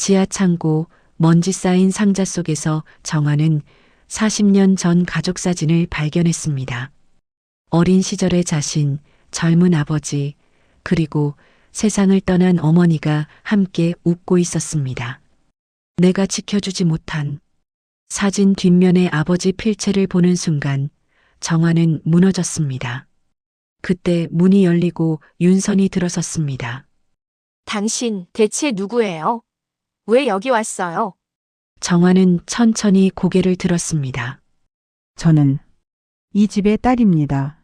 지하 창고, 먼지 쌓인 상자 속에서 정화는 40년 전 가족 사진을 발견했습니다. 어린 시절의 자신, 젊은 아버지, 그리고 세상을 떠난 어머니가 함께 웃고 있었습니다. 내가 지켜주지 못한 사진 뒷면의 아버지 필체를 보는 순간 정화는 무너졌습니다. 그때 문이 열리고 윤선이 들어섰습니다. 당신 대체 누구예요? 왜 여기 왔어요? 정화는 천천히 고개를 들었습니다. 저는 이 집의 딸입니다.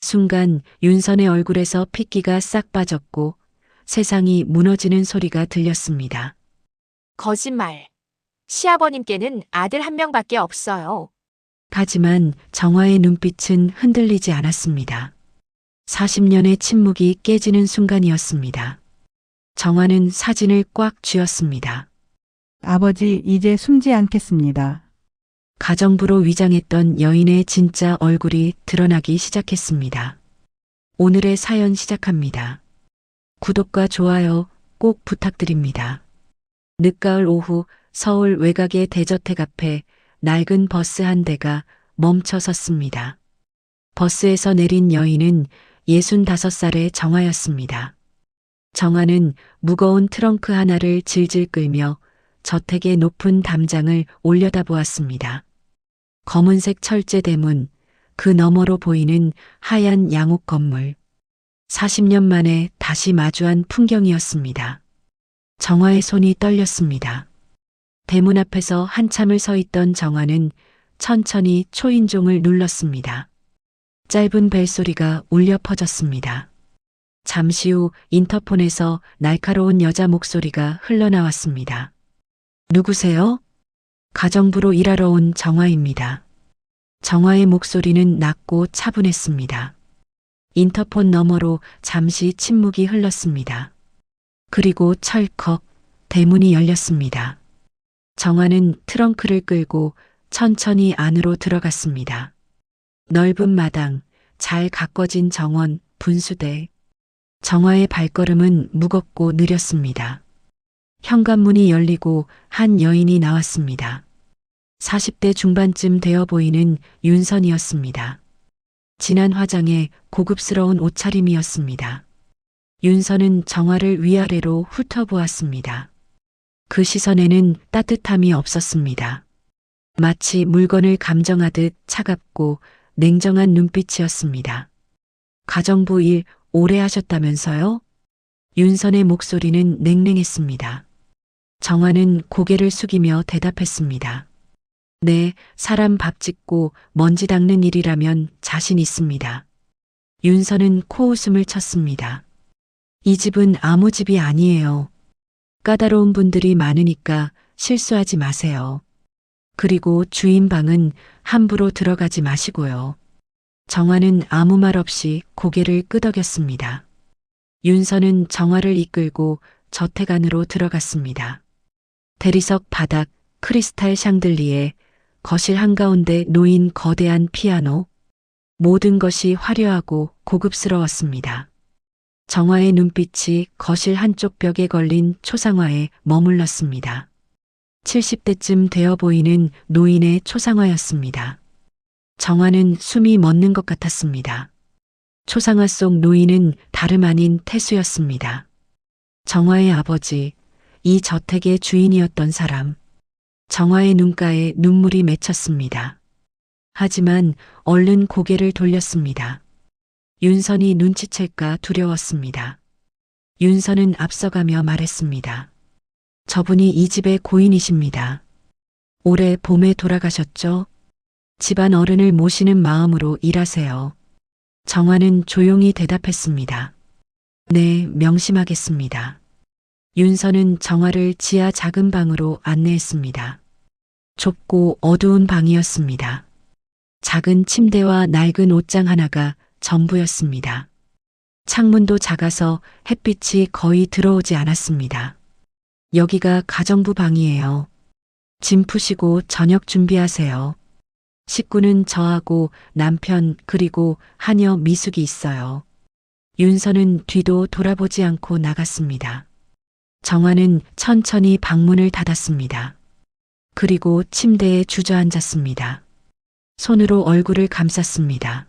순간 윤선의 얼굴에서 핏기가 싹 빠졌고 세상이 무너지는 소리가 들렸습니다. 거짓말. 시아버님께는 아들 한 명밖에 없어요. 하지만 정화의 눈빛은 흔들리지 않았습니다. 40년의 침묵이 깨지는 순간이었습니다. 정화는 사진을 꽉 쥐었습니다. 아버지, 이제 숨지 않겠습니다. 가정부로 위장했던 여인의 진짜 얼굴이 드러나기 시작했습니다. 오늘의 사연 시작합니다. 구독과 좋아요 꼭 부탁드립니다. 늦가을 오후 서울 외곽의 대저택 앞에 낡은 버스 한 대가 멈춰 섰습니다. 버스에서 내린 여인은 65살의 정화였습니다. 정화는 무거운 트렁크 하나를 질질 끌며 저택의 높은 담장을 올려다보았습니다. 검은색 철제 대문, 그 너머로 보이는 하얀 양옥 건물. 40년 만에 다시 마주한 풍경이었습니다. 정화의 손이 떨렸습니다. 대문 앞에서 한참을 서 있던 정화는 천천히 초인종을 눌렀습니다. 짧은 벨소리가 울려 퍼졌습니다. 잠시 후 인터폰에서 날카로운 여자 목소리가 흘러나왔습니다. 누구세요? 가정부로 일하러 온 정화입니다. 정화의 목소리는 낮고 차분했습니다. 인터폰 너머로 잠시 침묵이 흘렀습니다. 그리고 철컥 대문이 열렸습니다. 정화는 트렁크를 끌고 천천히 안으로 들어갔습니다. 넓은 마당, 잘 가꿔진 정원, 분수대. 정화의 발걸음은 무겁고 느렸습니다. 현관문이 열리고 한 여인이 나왔습니다. 40대 중반쯤 되어 보이는 윤선이었습니다. 진한 화장에 고급스러운 옷차림이었습니다. 윤선은 정화를 위아래로 훑어보았습니다. 그 시선에는 따뜻함이 없었습니다. 마치 물건을 감정하듯 차갑고 냉정한 눈빛이었습니다. 가정부 일 오래 하셨다면서요? 윤선의 목소리는 냉랭했습니다. 정화는 고개를 숙이며 대답했습니다. 네, 사람 밥 짓고 먼지 닦는 일이라면 자신 있습니다. 윤선은 코웃음을 쳤습니다. 이 집은 아무 집이 아니에요. 까다로운 분들이 많으니까 실수하지 마세요. 그리고 주인 방은 함부로 들어가지 마시고요. 정화는 아무 말 없이 고개를 끄덕였습니다. 윤선은 정화를 이끌고 저택 안으로 들어갔습니다. 대리석 바닥, 크리스탈 샹들리에, 거실 한가운데 놓인 거대한 피아노. 모든 것이 화려하고 고급스러웠습니다. 정화의 눈빛이 거실 한쪽 벽에 걸린 초상화에 머물렀습니다. 70대쯤 되어 보이는 노인의 초상화였습니다. 정화는 숨이 멎는 것 같았습니다. 초상화 속 노인은 다름 아닌 태수였습니다. 정화의 아버지, 이 저택의 주인이었던 사람. 정화의 눈가에 눈물이 맺혔습니다. 하지만 얼른 고개를 돌렸습니다. 윤선이 눈치챌까 두려웠습니다. 윤선은 앞서가며 말했습니다. 저분이 이 집의 고인이십니다. 올해 봄에 돌아가셨죠? 집안 어른을 모시는 마음으로 일하세요. 정화는 조용히 대답했습니다. 네, 명심하겠습니다. 윤선은 정화를 지하 작은 방으로 안내했습니다. 좁고 어두운 방이었습니다. 작은 침대와 낡은 옷장 하나가 전부였습니다. 창문도 작아서 햇빛이 거의 들어오지 않았습니다. 여기가 가정부 방이에요. 짐 푸시고 저녁 준비하세요. 식구는 저하고 남편 그리고 하녀 미숙이 있어요. 윤선은 뒤도 돌아보지 않고 나갔습니다. 정화는 천천히 방문을 닫았습니다. 그리고 침대에 주저앉았습니다. 손으로 얼굴을 감쌌습니다.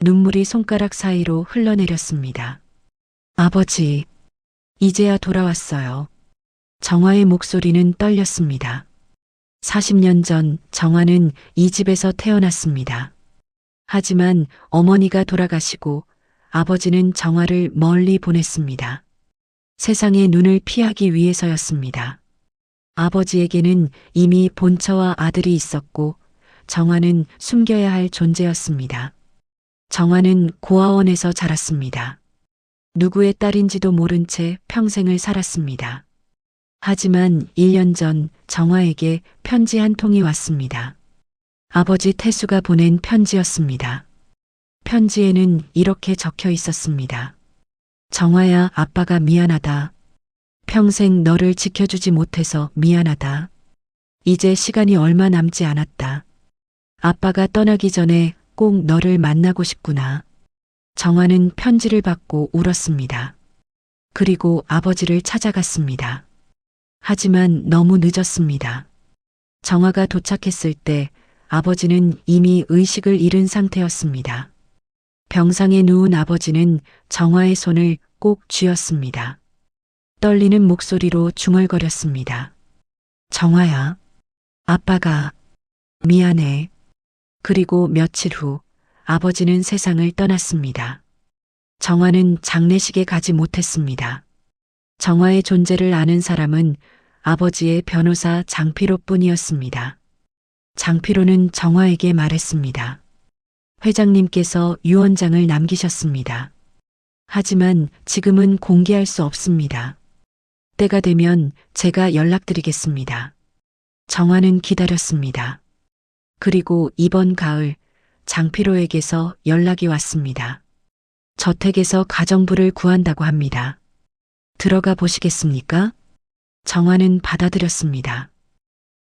눈물이 손가락 사이로 흘러내렸습니다. 아버지, 이제야 돌아왔어요. 정화의 목소리는 떨렸습니다. 40년 전 정화는 이 집에서 태어났습니다. 하지만 어머니가 돌아가시고 아버지는 정화를 멀리 보냈습니다. 세상의 눈을 피하기 위해서였습니다. 아버지에게는 이미 본처와 아들이 있었고 정화는 숨겨야 할 존재였습니다. 정화는 고아원에서 자랐습니다. 누구의 딸인지도 모른 채 평생을 살았습니다. 하지만 1년 전 정화에게 편지 한 통이 왔습니다. 아버지 태수가 보낸 편지였습니다. 편지에는 이렇게 적혀 있었습니다. 정화야, 아빠가 미안하다. 평생 너를 지켜주지 못해서 미안하다. 이제 시간이 얼마 남지 않았다. 아빠가 떠나기 전에 꼭 너를 만나고 싶구나. 정화는 편지를 받고 울었습니다. 그리고 아버지를 찾아갔습니다. 하지만 너무 늦었습니다. 정화가 도착했을 때 아버지는 이미 의식을 잃은 상태였습니다. 병상에 누운 아버지는 정화의 손을 꼭 쥐었습니다. 떨리는 목소리로 중얼거렸습니다. 정화야, 아빠가 미안해. 그리고 며칠 후 아버지는 세상을 떠났습니다. 정화는 장례식에 가지 못했습니다. 정화의 존재를 아는 사람은 아버지의 변호사 장피로뿐이었습니다. 장피로는 정화에게 말했습니다. 회장님께서 유언장을 남기셨습니다. 하지만 지금은 공개할 수 없습니다. 때가 되면 제가 연락드리겠습니다. 정화는 기다렸습니다. 그리고 이번 가을 장피로에게서 연락이 왔습니다. 저택에서 가정부를 구한다고 합니다. 들어가 보시겠습니까? 정화는 받아들였습니다.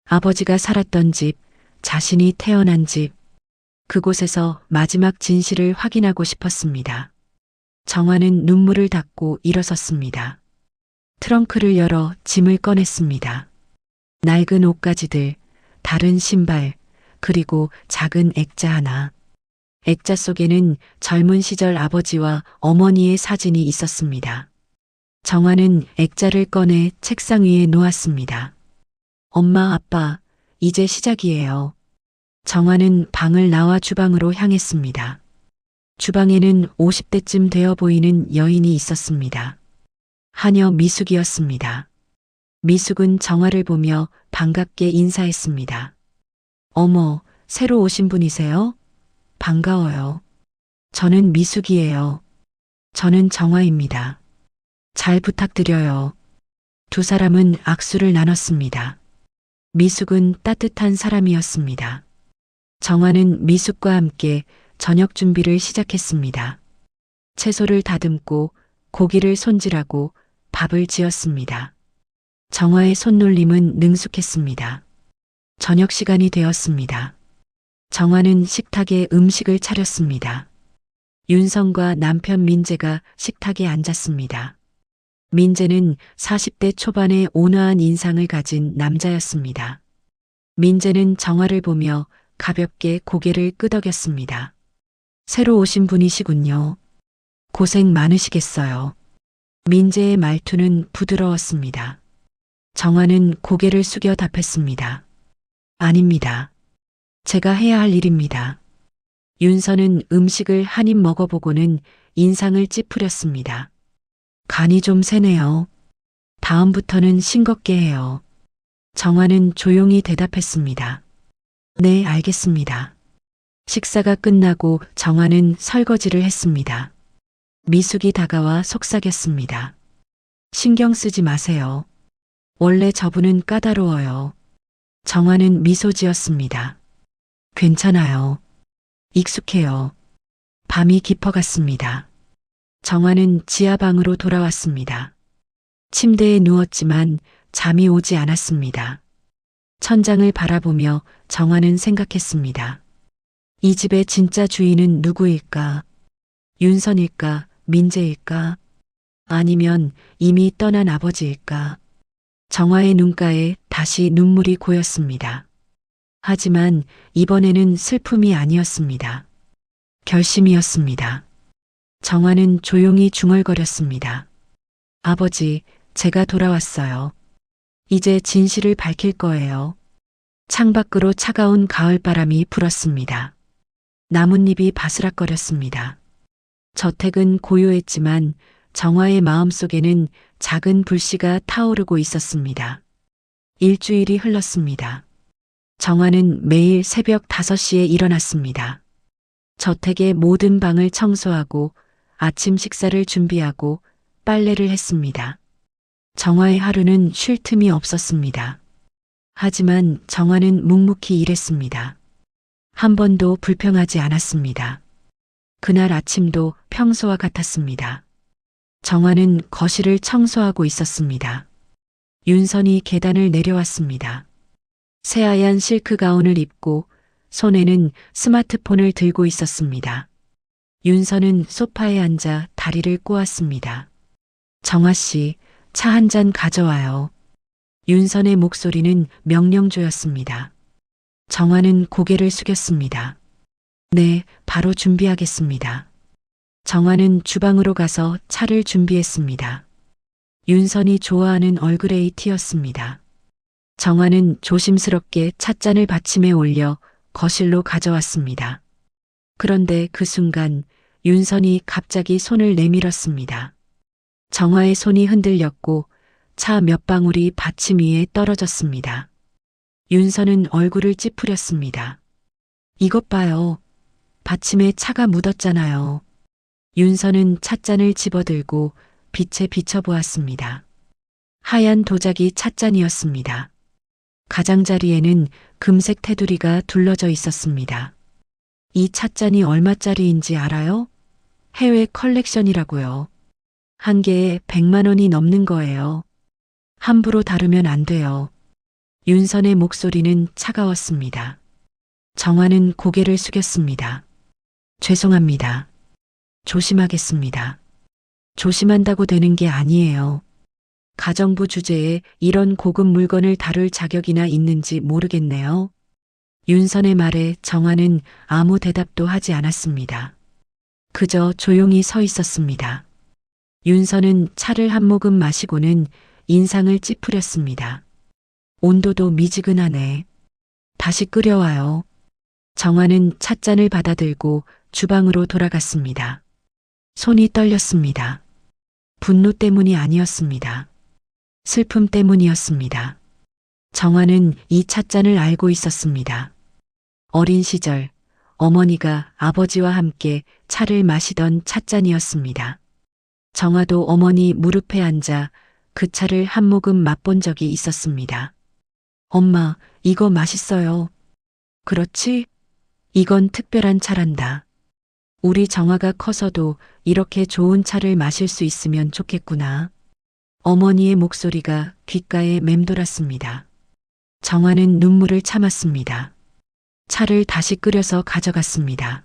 아버지가 살았던 집, 자신이 태어난 집, 그곳에서 마지막 진실을 확인하고 싶었습니다. 정화는 눈물을 닦고 일어섰습니다. 트렁크를 열어 짐을 꺼냈습니다. 낡은 옷가지들, 다른 신발, 그리고 작은 액자 하나. 액자 속에는 젊은 시절 아버지와 어머니의 사진이 있었습니다. 정화는 액자를 꺼내 책상 위에 놓았습니다. 엄마, 아빠, 이제 시작이에요. 정화는 방을 나와 주방으로 향했습니다. 주방에는 50대쯤 되어 보이는 여인이 있었습니다. 하녀 미숙이었습니다. 미숙은 정화를 보며 반갑게 인사했습니다. 어머, 새로 오신 분이세요? 반가워요. 저는 미숙이에요. 저는 정화입니다. 잘 부탁드려요. 두 사람은 악수를 나눴습니다. 미숙은 따뜻한 사람이었습니다. 정화는 미숙과 함께 저녁 준비를 시작했습니다. 채소를 다듬고 고기를 손질하고 밥을 지었습니다. 정화의 손놀림은 능숙했습니다. 저녁 시간이 되었습니다. 정화는 식탁에 음식을 차렸습니다. 윤성과 남편 민재가 식탁에 앉았습니다. 민재는 40대 초반의 온화한 인상을 가진 남자였습니다. 민재는 정화를 보며 가볍게 고개를 끄덕였습니다. 새로 오신 분이시군요. 고생 많으시겠어요. 민재의 말투는 부드러웠습니다. 정화는 고개를 숙여 답했습니다. 아닙니다. 제가 해야 할 일입니다. 윤서는 음식을 한 입 먹어보고는 인상을 찌푸렸습니다. 간이 좀 세네요. 다음부터는 싱겁게 해요. 정화는 조용히 대답했습니다. 네, 알겠습니다. 식사가 끝나고 정화는 설거지를 했습니다. 미숙이 다가와 속삭였습니다. 신경 쓰지 마세요. 원래 저분은 까다로워요. 정화는 미소 지었습니다. 괜찮아요. 익숙해요. 밤이 깊어갔습니다. 정화는 지하방으로 돌아왔습니다. 침대에 누웠지만 잠이 오지 않았습니다. 천장을 바라보며 정화는 생각했습니다. 이 집의 진짜 주인은 누구일까? 윤선일까? 민재일까? 아니면 이미 떠난 아버지일까? 정화의 눈가에 다시 눈물이 고였습니다. 하지만 이번에는 슬픔이 아니었습니다. 결심이었습니다. 정화는 조용히 중얼거렸습니다. 아버지, 제가 돌아왔어요. 이제 진실을 밝힐 거예요. 창밖으로 차가운 가을바람이 불었습니다. 나뭇잎이 바스락거렸습니다. 저택은 고요했지만 정화의 마음속에는 작은 불씨가 타오르고 있었습니다. 일주일이 흘렀습니다. 정화는 매일 새벽 5시에 일어났습니다. 저택의 모든 방을 청소하고 아침 식사를 준비하고 빨래를 했습니다. 정화의 하루는 쉴 틈이 없었습니다. 하지만 정화는 묵묵히 일했습니다. 한 번도 불평하지 않았습니다. 그날 아침도 평소와 같았습니다. 정화는 거실을 청소하고 있었습니다. 윤선이 계단을 내려왔습니다. 새하얀 실크 가운을 입고 손에는 스마트폰을 들고 있었습니다. 윤선은 소파에 앉아 다리를 꼬았습니다. 정화 씨, 차 한 잔 가져와요. 윤선의 목소리는 명령조였습니다. 정화는 고개를 숙였습니다. 네, 바로 준비하겠습니다. 정화는 주방으로 가서 차를 준비했습니다. 윤선이 좋아하는 얼그레이 티였습니다. 정화는 조심스럽게 찻잔을 받침에 올려 거실로 가져왔습니다. 그런데 그 순간 윤선이 갑자기 손을 내밀었습니다. 정화의 손이 흔들렸고 차 몇 방울이 받침 위에 떨어졌습니다. 윤선은 얼굴을 찌푸렸습니다. 이것 봐요. 받침에 차가 묻었잖아요. 윤선은 찻잔을 집어들고 빛에 비춰보았습니다. 하얀 도자기 찻잔이었습니다. 가장자리에는 금색 테두리가 둘러져 있었습니다. 이 찻잔이 얼마짜리인지 알아요? 해외 컬렉션이라고요. 한 개에 100만 원이 넘는 거예요. 함부로 다루면 안 돼요. 윤선의 목소리는 차가웠습니다. 정화는 고개를 숙였습니다. 죄송합니다. 조심하겠습니다. 조심한다고 되는 게 아니에요. 가정부 주제에 이런 고급 물건을 다룰 자격이나 있는지 모르겠네요. 윤선의 말에 정화는 아무 대답도 하지 않았습니다. 그저 조용히 서 있었습니다. 윤선은 차를 한 모금 마시고는 인상을 찌푸렸습니다. 온도도 미지근하네. 다시 끓여와요. 정화는 찻잔을 받아들고 주방으로 돌아갔습니다. 손이 떨렸습니다. 분노 때문이 아니었습니다. 슬픔 때문이었습니다. 정화는 이 찻잔을 알고 있었습니다. 어린 시절 어머니가 아버지와 함께 차를 마시던 찻잔이었습니다. 정화도 어머니 무릎에 앉아 그 차를 한 모금 맛본 적이 있었습니다. 엄마, 이거 맛있어요. 그렇지? 이건 특별한 차란다. 우리 정화가 커서도 이렇게 좋은 차를 마실 수 있으면 좋겠구나. 어머니의 목소리가 귓가에 맴돌았습니다. 정화는 눈물을 참았습니다. 차를 다시 끓여서 가져갔습니다.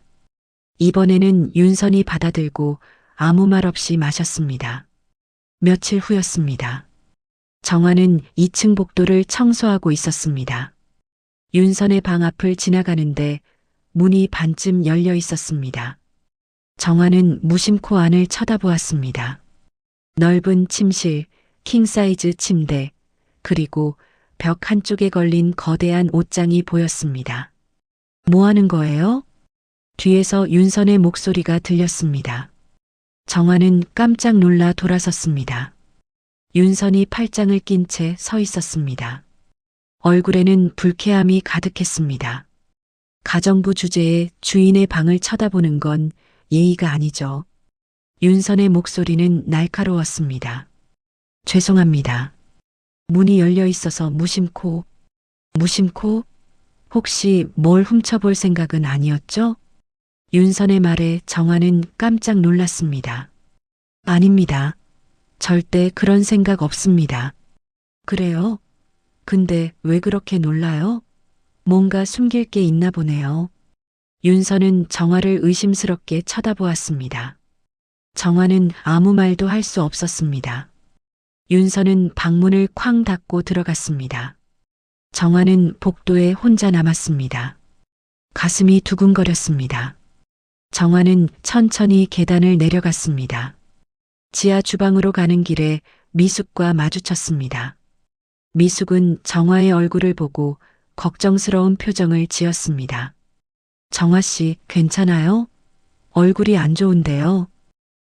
이번에는 윤선이 받아들고 아무 말 없이 마셨습니다. 며칠 후였습니다. 정화는 2층 복도를 청소하고 있었습니다. 윤선의 방 앞을 지나가는데 문이 반쯤 열려 있었습니다. 정화는 무심코 안을 쳐다보았습니다. 넓은 침실, 킹사이즈 침대, 그리고 벽 한쪽에 걸린 거대한 옷장이 보였습니다. 뭐 하는 거예요? 뒤에서 윤선의 목소리가 들렸습니다. 정화는 깜짝 놀라 돌아섰습니다. 윤선이 팔짱을 낀 채 서 있었습니다. 얼굴에는 불쾌함이 가득했습니다. 가정부 주제에 주인의 방을 쳐다보는 건 예의가 아니죠. 윤선의 목소리는 날카로웠습니다. 죄송합니다. 문이 열려 있어서 무심코. 혹시 뭘 훔쳐볼 생각은 아니었죠? 윤선의 말에 정화는 깜짝 놀랐습니다. 아닙니다. 절대 그런 생각 없습니다. 그래요? 근데 왜 그렇게 놀라요? 뭔가 숨길 게 있나 보네요. 윤선은 정화를 의심스럽게 쳐다보았습니다. 정화는 아무 말도 할 수 없었습니다. 윤서는 방문을 쾅 닫고 들어갔습니다. 정화는 복도에 혼자 남았습니다. 가슴이 두근거렸습니다. 정화는 천천히 계단을 내려갔습니다. 지하 주방으로 가는 길에 미숙과 마주쳤습니다. 미숙은 정화의 얼굴을 보고 걱정스러운 표정을 지었습니다. 정화 씨, 괜찮아요? 얼굴이 안 좋은데요.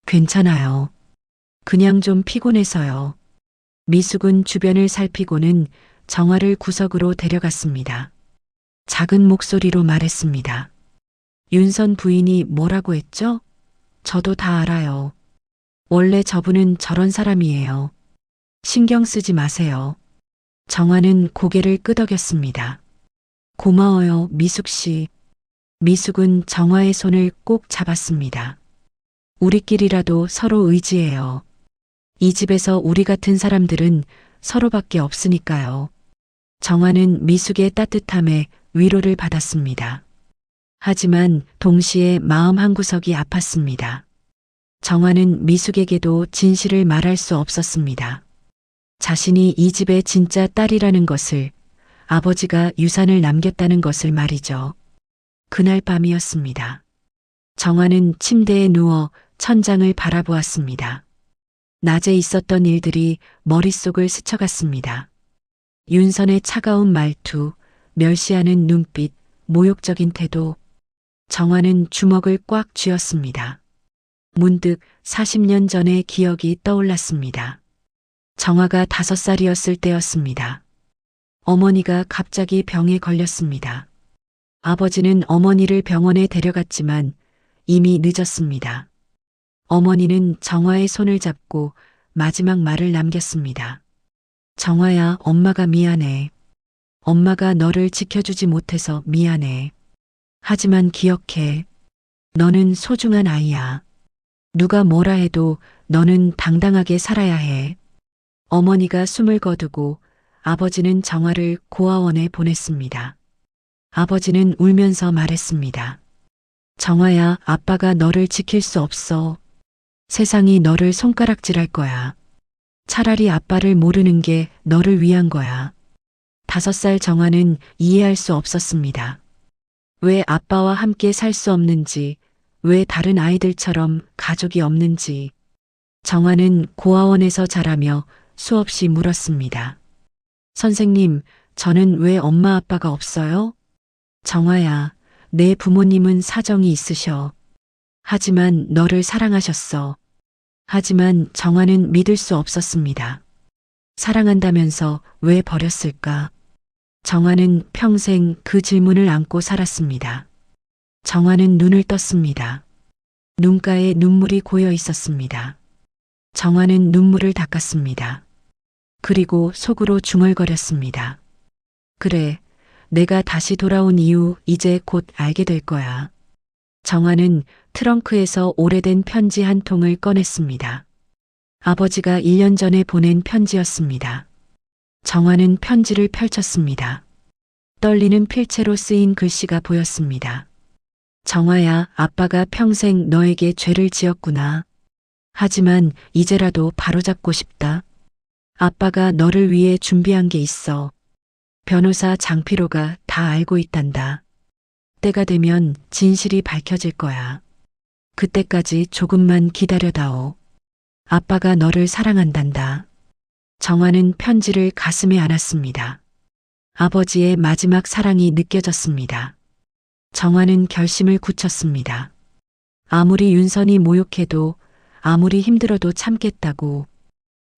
괜찮아요. 그냥 좀 피곤해서요. 미숙은 주변을 살피고는 정화를 구석으로 데려갔습니다. 작은 목소리로 말했습니다. 윤선 부인이 뭐라고 했죠? 저도 다 알아요. 원래 저분은 저런 사람이에요. 신경 쓰지 마세요. 정화는 고개를 끄덕였습니다. 고마워요, 미숙 씨. 미숙은 정화의 손을 꼭 잡았습니다. 우리끼리라도 서로 의지해요. 이 집에서 우리 같은 사람들은 서로밖에 없으니까요. 정화는 미숙의 따뜻함에 위로를 받았습니다. 하지만 동시에 마음 한구석이 아팠습니다. 정화는 미숙에게도 진실을 말할 수 없었습니다. 자신이 이 집의 진짜 딸이라는 것을, 아버지가 유산을 남겼다는 것을 말이죠. 그날 밤이었습니다. 정화는 침대에 누워 천장을 바라보았습니다. 낮에 있었던 일들이 머릿속을 스쳐갔습니다. 윤선의 차가운 말투, 멸시하는 눈빛, 모욕적인 태도. 정화는 주먹을 꽉 쥐었습니다. 문득 40년 전의 기억이 떠올랐습니다. 정화가 5살이었을 때였습니다. 어머니가 갑자기 병에 걸렸습니다. 아버지는 어머니를 병원에 데려갔지만 이미 늦었습니다. 어머니는 정화의 손을 잡고 마지막 말을 남겼습니다. 정화야, 엄마가 미안해. 엄마가 너를 지켜주지 못해서 미안해. 하지만 기억해. 너는 소중한 아이야. 누가 뭐라 해도 너는 당당하게 살아야 해. 어머니가 숨을 거두고 아버지는 정화를 고아원에 보냈습니다. 아버지는 울면서 말했습니다. 정화야, 아빠가 너를 지킬 수 없어. 세상이 너를 손가락질할 거야. 차라리 아빠를 모르는 게 너를 위한 거야. 5살 정화는 이해할 수 없었습니다. 왜 아빠와 함께 살 수 없는지, 왜 다른 아이들처럼 가족이 없는지. 정화는 고아원에서 자라며 수없이 물었습니다. 선생님, 저는 왜 엄마 아빠가 없어요? 정화야, 내 부모님은 사정이 있으셔. 하지만 너를 사랑하셨어. 하지만 정화는 믿을 수 없었습니다. 사랑한다면서 왜 버렸을까? 정화는 평생 그 질문을 안고 살았습니다. 정화는 눈을 떴습니다. 눈가에 눈물이 고여 있었습니다. 정화는 눈물을 닦았습니다. 그리고 속으로 중얼거렸습니다. 그래, 내가 다시 돌아온 이유 이제 곧 알게 될 거야. 정화는 트렁크에서 오래된 편지 한 통을 꺼냈습니다. 아버지가 1년 전에 보낸 편지였습니다. 정화는 편지를 펼쳤습니다. 떨리는 필체로 쓰인 글씨가 보였습니다. 정화야, 아빠가 평생 너에게 죄를 지었구나. 하지만 이제라도 바로잡고 싶다. 아빠가 너를 위해 준비한 게 있어. 변호사 장피로가 다 알고 있단다. 때가 되면 진실이 밝혀질 거야. 그때까지 조금만 기다려다오. 아빠가 너를 사랑한단다. 정화는 편지를 가슴에 안았습니다. 아버지의 마지막 사랑이 느껴졌습니다. 정화는 결심을 굳혔습니다. 아무리 윤선이 모욕해도, 아무리 힘들어도 참겠다고.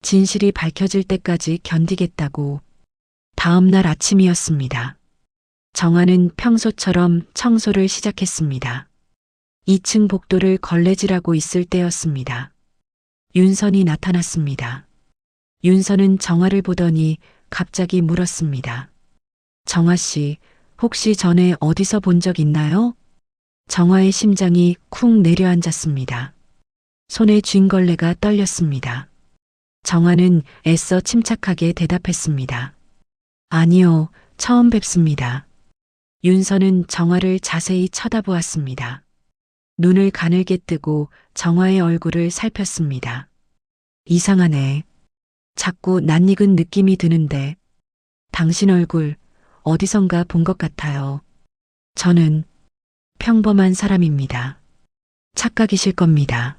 진실이 밝혀질 때까지 견디겠다고. 다음 날 아침이었습니다. 정화는 평소처럼 청소를 시작했습니다. 2층 복도를 걸레질하고 있을 때였습니다. 윤선이 나타났습니다. 윤선은 정화를 보더니 갑자기 물었습니다. 정화 씨, 혹시 전에 어디서 본 적 있나요? 정화의 심장이 쿵 내려앉았습니다. 손에 쥔 걸레가 떨렸습니다. 정화는 애써 침착하게 대답했습니다. 아니요, 처음 뵙습니다. 윤선은 정화를 자세히 쳐다보았습니다. 눈을 가늘게 뜨고 정화의 얼굴을 살폈습니다. 이상하네. 자꾸 낯익은 느낌이 드는데 당신 얼굴 어디선가 본 것 같아요. 저는 평범한 사람입니다. 착각이실 겁니다.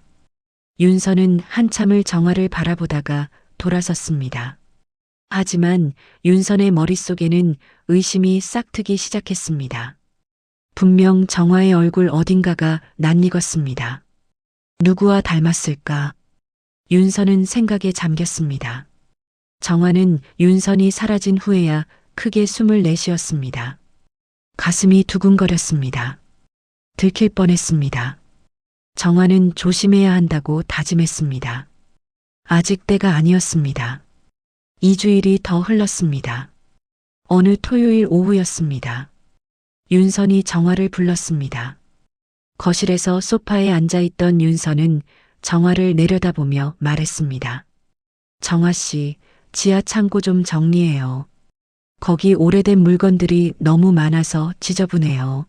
윤서는 한참을 정화를 바라보다가 돌아섰습니다. 하지만 윤선의 머릿속에는 의심이 싹트기 시작했습니다. 분명 정화의 얼굴 어딘가가 낯익었습니다. 누구와 닮았을까? 윤선은 생각에 잠겼습니다. 정화는 윤선이 사라진 후에야 크게 숨을 내쉬었습니다. 가슴이 두근거렸습니다. 들킬 뻔했습니다. 정화는 조심해야 한다고 다짐했습니다. 아직 때가 아니었습니다. 2주일이 더 흘렀습니다. 어느 토요일 오후였습니다. 윤선이 정화를 불렀습니다. 거실에서 소파에 앉아있던 윤선은 정화를 내려다보며 말했습니다. 정화 씨, 지하 창고 좀 정리해요. 거기 오래된 물건들이 너무 많아서 지저분해요.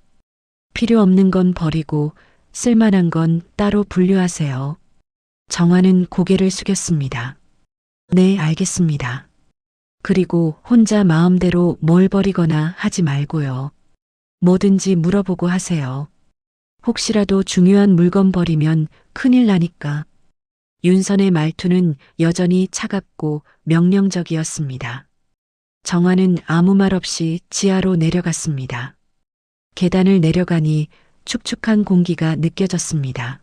필요 없는 건 버리고 쓸만한 건 따로 분류하세요. 정화는 고개를 숙였습니다. 네, 알겠습니다. 그리고 혼자 마음대로 뭘 버리거나 하지 말고요. 뭐든지 물어보고 하세요. 혹시라도 중요한 물건 버리면 큰일 나니까. 윤선의 말투는 여전히 차갑고 명령적이었습니다. 정화는 아무 말 없이 지하로 내려갔습니다. 계단을 내려가니 축축한 공기가 느껴졌습니다.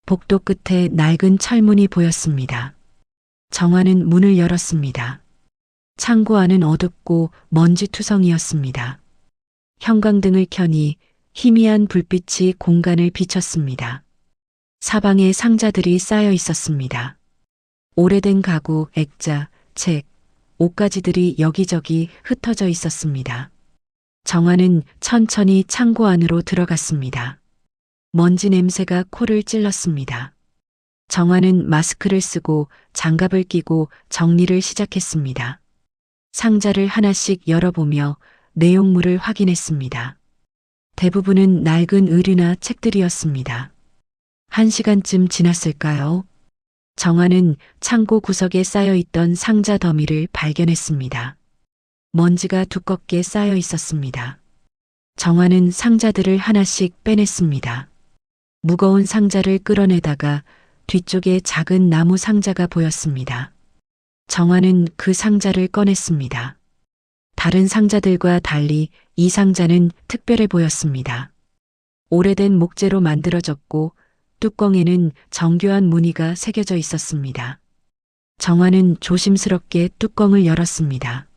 복도 끝에 낡은 철문이 보였습니다. 정화는 문을 열었습니다. 창고 안은 어둡고 먼지투성이었습니다. 형광등을 켜니 희미한 불빛이 공간을 비쳤습니다. 사방에 상자들이 쌓여 있었습니다. 오래된 가구, 액자, 책, 옷가지들이 여기저기 흩어져 있었습니다. 정화는 천천히 창고 안으로 들어갔습니다. 먼지 냄새가 코를 찔렀습니다. 정화는 마스크를 쓰고 장갑을 끼고 정리를 시작했습니다. 상자를 하나씩 열어보며 내용물을 확인했습니다. 대부분은 낡은 의류나 책들이었습니다. 1시간쯤 지났을까요? 정화는 창고 구석에 쌓여있던 상자 더미를 발견했습니다. 먼지가 두껍게 쌓여 있었습니다. 정화는 상자들을 하나씩 빼냈습니다. 무거운 상자를 끌어내다가 뒤쪽에 작은 나무 상자가 보였습니다. 정화는 그 상자를 꺼냈습니다. 다른 상자들과 달리 이 상자는 특별해 보였습니다. 오래된 목재로 만들어졌고 뚜껑에는 정교한 무늬가 새겨져 있었습니다. 정화는 조심스럽게 뚜껑을 열었습니다.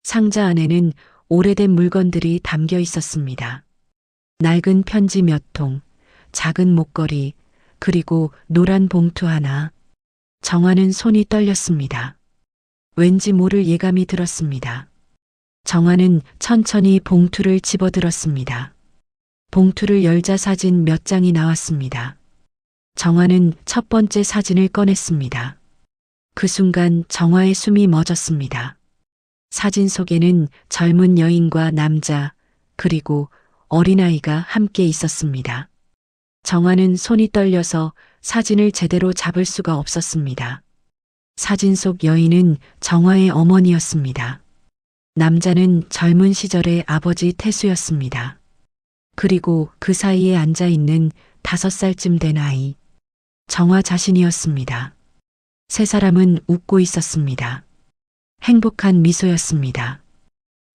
상자 안에는 오래된 물건들이 담겨 있었습니다. 낡은 편지 몇 통, 작은 목걸이, 그리고 노란 봉투 하나. 정화는 손이 떨렸습니다. 왠지 모를 예감이 들었습니다. 정화는 천천히 봉투를 집어들었습니다. 봉투를 열자 사진 몇 장이 나왔습니다. 정화는 첫 번째 사진을 꺼냈습니다. 그 순간 정화의 숨이 멎었습니다. 사진 속에는 젊은 여인과 남자, 그리고 어린아이가 함께 있었습니다. 정화는 손이 떨려서 사진을 제대로 잡을 수가 없었습니다. 사진 속 여인은 정화의 어머니였습니다. 남자는 젊은 시절의 아버지 태수였습니다. 그리고 그 사이에 앉아있는 5살쯤 된 아이, 정화 자신이었습니다. 세 사람은 웃고 있었습니다. 행복한 미소였습니다.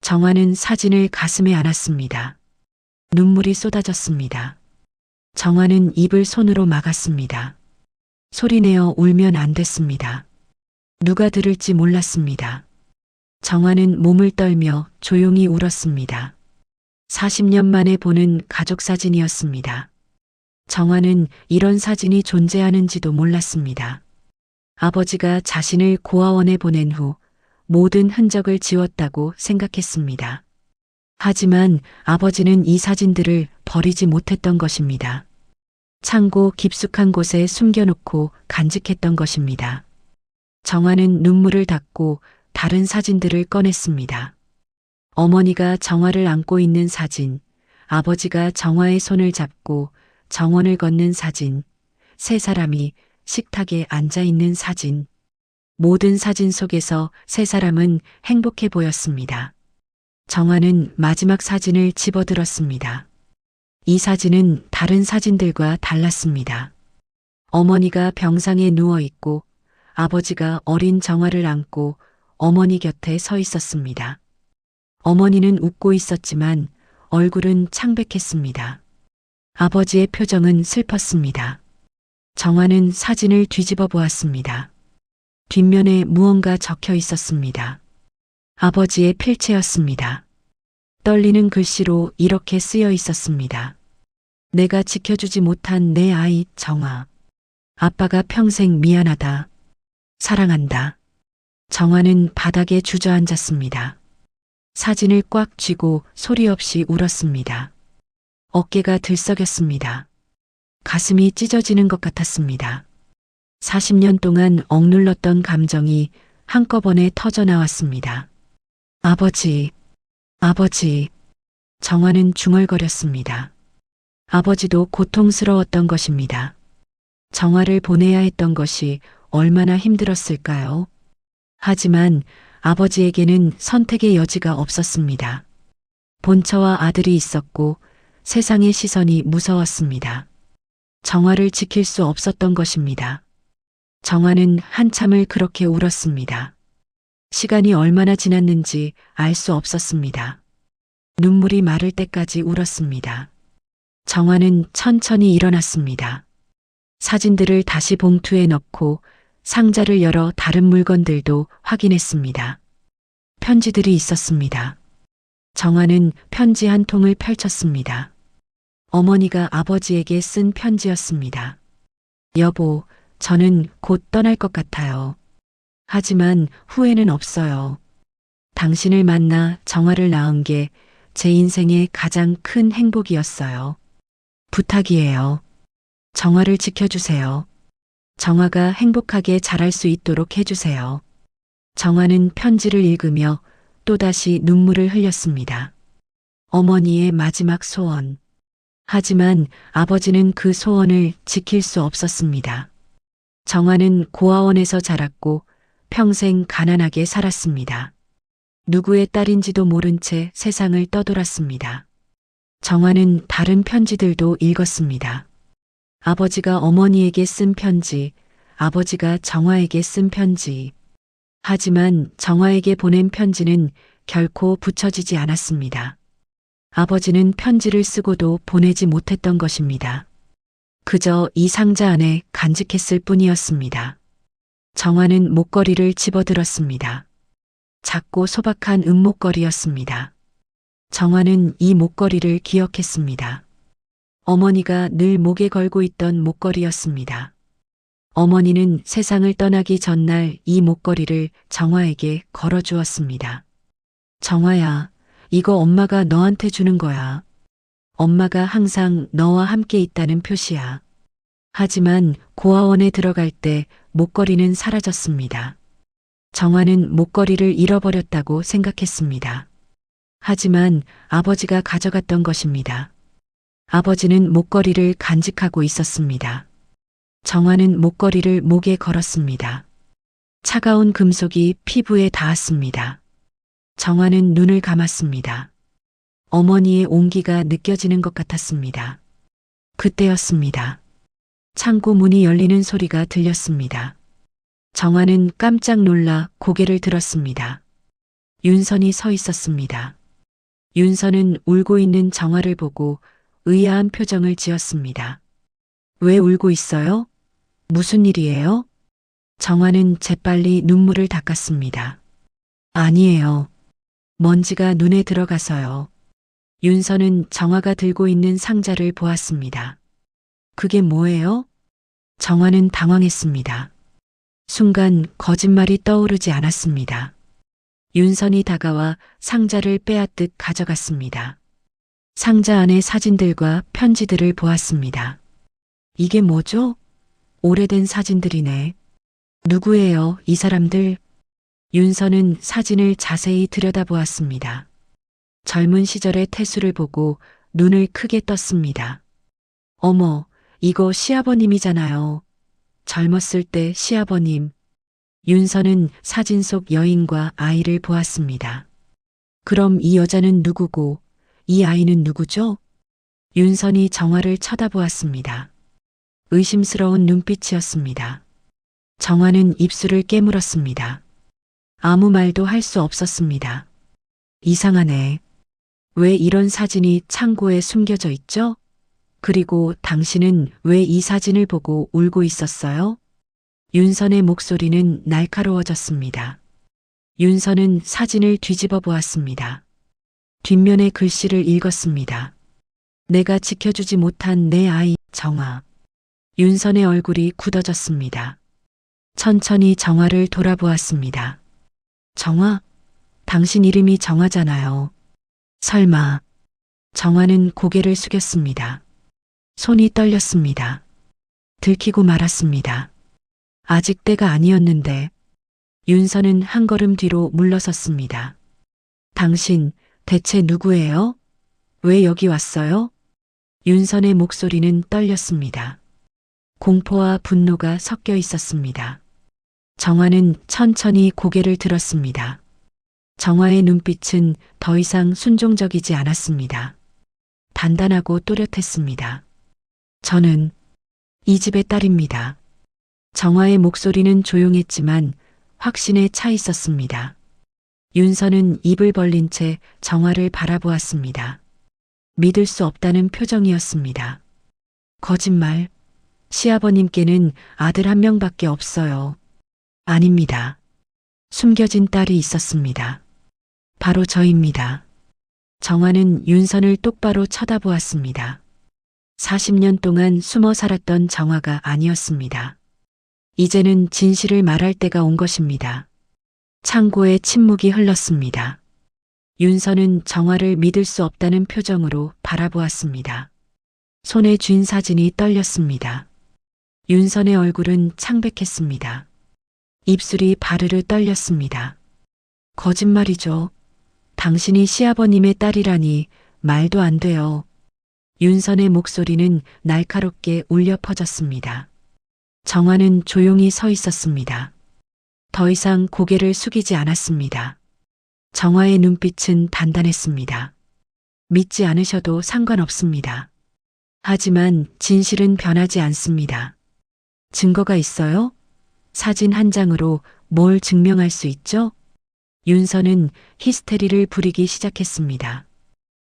정화는 사진을 가슴에 안았습니다. 눈물이 쏟아졌습니다. 정화는 입을 손으로 막았습니다. 소리내어 울면 안 됐습니다. 누가 들을지 몰랐습니다. 정화는 몸을 떨며 조용히 울었습니다. 40년 만에 보는 가족 사진이었습니다. 정화는 이런 사진이 존재하는지도 몰랐습니다. 아버지가 자신을 고아원에 보낸 후 모든 흔적을 지웠다고 생각했습니다. 하지만 아버지는 이 사진들을 버리지 못했던 것입니다. 창고 깊숙한 곳에 숨겨놓고 간직했던 것입니다. 정화는 눈물을 닦고 다른 사진들을 꺼냈습니다. 어머니가 정화를 안고 있는 사진, 아버지가 정화의 손을 잡고 정원을 걷는 사진, 세 사람이 식탁에 앉아 있는 사진. 모든 사진 속에서 세 사람은 행복해 보였습니다. 정화는 마지막 사진을 집어들었습니다. 이 사진은 다른 사진들과 달랐습니다. 어머니가 병상에 누워 있고 아버지가 어린 정화를 안고 어머니 곁에 서 있었습니다. 어머니는 웃고 있었지만 얼굴은 창백했습니다. 아버지의 표정은 슬펐습니다. 정화는 사진을 뒤집어 보았습니다. 뒷면에 무언가 적혀 있었습니다. 아버지의 필체였습니다. 떨리는 글씨로 이렇게 쓰여 있었습니다. 내가 지켜주지 못한 내 아이 정화. 아빠가 평생 미안하다. 사랑한다. 정화는 바닥에 주저앉았습니다. 사진을 꽉 쥐고 소리 없이 울었습니다. 어깨가 들썩였습니다. 가슴이 찢어지는 것 같았습니다. 40년 동안 억눌렀던 감정이 한꺼번에 터져 나왔습니다. 아버지, 아버지. 정화는 중얼거렸습니다. 아버지도 고통스러웠던 것입니다. 정화를 보내야 했던 것이 얼마나 힘들었을까요? 하지만 아버지에게는 선택의 여지가 없었습니다. 본처와 아들이 있었고 세상의 시선이 무서웠습니다. 정화를 지킬 수 없었던 것입니다. 정화는 한참을 그렇게 울었습니다. 시간이 얼마나 지났는지 알 수 없었습니다. 눈물이 마를 때까지 울었습니다. 정화는 천천히 일어났습니다. 사진들을 다시 봉투에 넣고 상자를 열어 다른 물건들도 확인했습니다. 편지들이 있었습니다. 정화는 편지 한 통을 펼쳤습니다. 어머니가 아버지에게 쓴 편지였습니다. 여보, 저는 곧 떠날 것 같아요. 하지만 후회는 없어요. 당신을 만나 정화를 낳은 게 제 인생의 가장 큰 행복이었어요. 부탁이에요. 정화를 지켜주세요. 정화가 행복하게 자랄 수 있도록 해주세요. 정화는 편지를 읽으며 또다시 눈물을 흘렸습니다. 어머니의 마지막 소원. 하지만 아버지는 그 소원을 지킬 수 없었습니다. 정화는 고아원에서 자랐고 평생 가난하게 살았습니다. 누구의 딸인지도 모른 채 세상을 떠돌았습니다. 정화는 다른 편지들도 읽었습니다. 아버지가 어머니에게 쓴 편지, 아버지가 정화에게 쓴 편지. 하지만 정화에게 보낸 편지는 결코 붙여지지 않았습니다. 아버지는 편지를 쓰고도 보내지 못했던 것입니다. 그저 이 상자 안에 간직했을 뿐이었습니다. 정화는 목걸이를 집어들었습니다. 작고 소박한 은목걸이였습니다. 정화는 이 목걸이를 기억했습니다. 어머니가 늘 목에 걸고 있던 목걸이였습니다. 어머니는 세상을 떠나기 전날 이 목걸이를 정화에게 걸어주었습니다. 정화야, 이거 엄마가 너한테 주는 거야. 엄마가 항상 너와 함께 있다는 표시야. 하지만 고아원에 들어갈 때 목걸이는 사라졌습니다. 정화는 목걸이를 잃어버렸다고 생각했습니다. 하지만 아버지가 가져갔던 것입니다. 아버지는 목걸이를 간직하고 있었습니다. 정화는 목걸이를 목에 걸었습니다. 차가운 금속이 피부에 닿았습니다. 정화는 눈을 감았습니다. 어머니의 온기가 느껴지는 것 같았습니다. 그때였습니다. 창고 문이 열리는 소리가 들렸습니다. 정화는 깜짝 놀라 고개를 들었습니다. 윤선이 서 있었습니다. 윤선은 울고 있는 정화를 보고 의아한 표정을 지었습니다. 왜 울고 있어요? 무슨 일이에요? 정화는 재빨리 눈물을 닦았습니다. 아니에요. 먼지가 눈에 들어가서요. 윤선은 정화가 들고 있는 상자를 보았습니다. 그게 뭐예요? 정화는 당황했습니다. 순간 거짓말이 떠오르지 않았습니다. 윤선이 다가와 상자를 빼앗듯 가져갔습니다. 상자 안의 사진들과 편지들을 보았습니다. 이게 뭐죠? 오래된 사진들이네. 누구예요, 이 사람들? 윤선은 사진을 자세히 들여다보았습니다. 젊은 시절의 태수를 보고 눈을 크게 떴습니다. 어머, 이거 시아버님이잖아요. 젊었을 때 시아버님. 윤서는 사진 속 여인과 아이를 보았습니다. 그럼 이 여자는 누구고 이 아이는 누구죠? 윤선이 정화를 쳐다보았습니다. 의심스러운 눈빛이었습니다. 정화는 입술을 깨물었습니다. 아무 말도 할 수 없었습니다. 이상하네. 왜 이런 사진이 창고에 숨겨져 있죠? 그리고 당신은 왜 이 사진을 보고 울고 있었어요? 윤선의 목소리는 날카로워졌습니다. 윤선은 사진을 뒤집어 보았습니다. 뒷면의 글씨를 읽었습니다. 내가 지켜주지 못한 내 아이, 정화. 윤선의 얼굴이 굳어졌습니다. 천천히 정화를 돌아보았습니다. 정화? 당신 이름이 정화잖아요. 설마. 정화는 고개를 숙였습니다. 손이 떨렸습니다. 들키고 말았습니다. 아직 때가 아니었는데. 윤선은 한 걸음 뒤로 물러섰습니다. 당신 대체 누구예요? 왜 여기 왔어요? 윤선의 목소리는 떨렸습니다. 공포와 분노가 섞여 있었습니다. 정화는 천천히 고개를 들었습니다. 정화의 눈빛은 더 이상 순종적이지 않았습니다. 단단하고 또렷했습니다. 저는 이 집의 딸입니다. 정화의 목소리는 조용했지만 확신에 차 있었습니다. 윤서는 입을 벌린 채 정화를 바라보았습니다. 믿을 수 없다는 표정이었습니다. 거짓말. 시아버님께는 아들 한 명밖에 없어요. 아닙니다. 숨겨진 딸이 있었습니다. 바로 저입니다. 정화는 윤선을 똑바로 쳐다보았습니다. 40년 동안 숨어 살았던 정화가 아니었습니다. 이제는 진실을 말할 때가 온 것입니다. 창고에 침묵이 흘렀습니다. 윤선은 정화를 믿을 수 없다는 표정으로 바라보았습니다. 손에 쥔 사진이 떨렸습니다. 윤선의 얼굴은 창백했습니다. 입술이 바르르 떨렸습니다. 거짓말이죠. 당신이 시아버님의 딸이라니 말도 안 돼요. 윤선의 목소리는 날카롭게 울려 퍼졌습니다. 정화는 조용히 서 있었습니다. 더 이상 고개를 숙이지 않았습니다. 정화의 눈빛은 단단했습니다. 믿지 않으셔도 상관없습니다. 하지만 진실은 변하지 않습니다. 증거가 있어요? 사진 한 장으로 뭘 증명할 수 있죠? 윤선은 히스테리를 부리기 시작했습니다.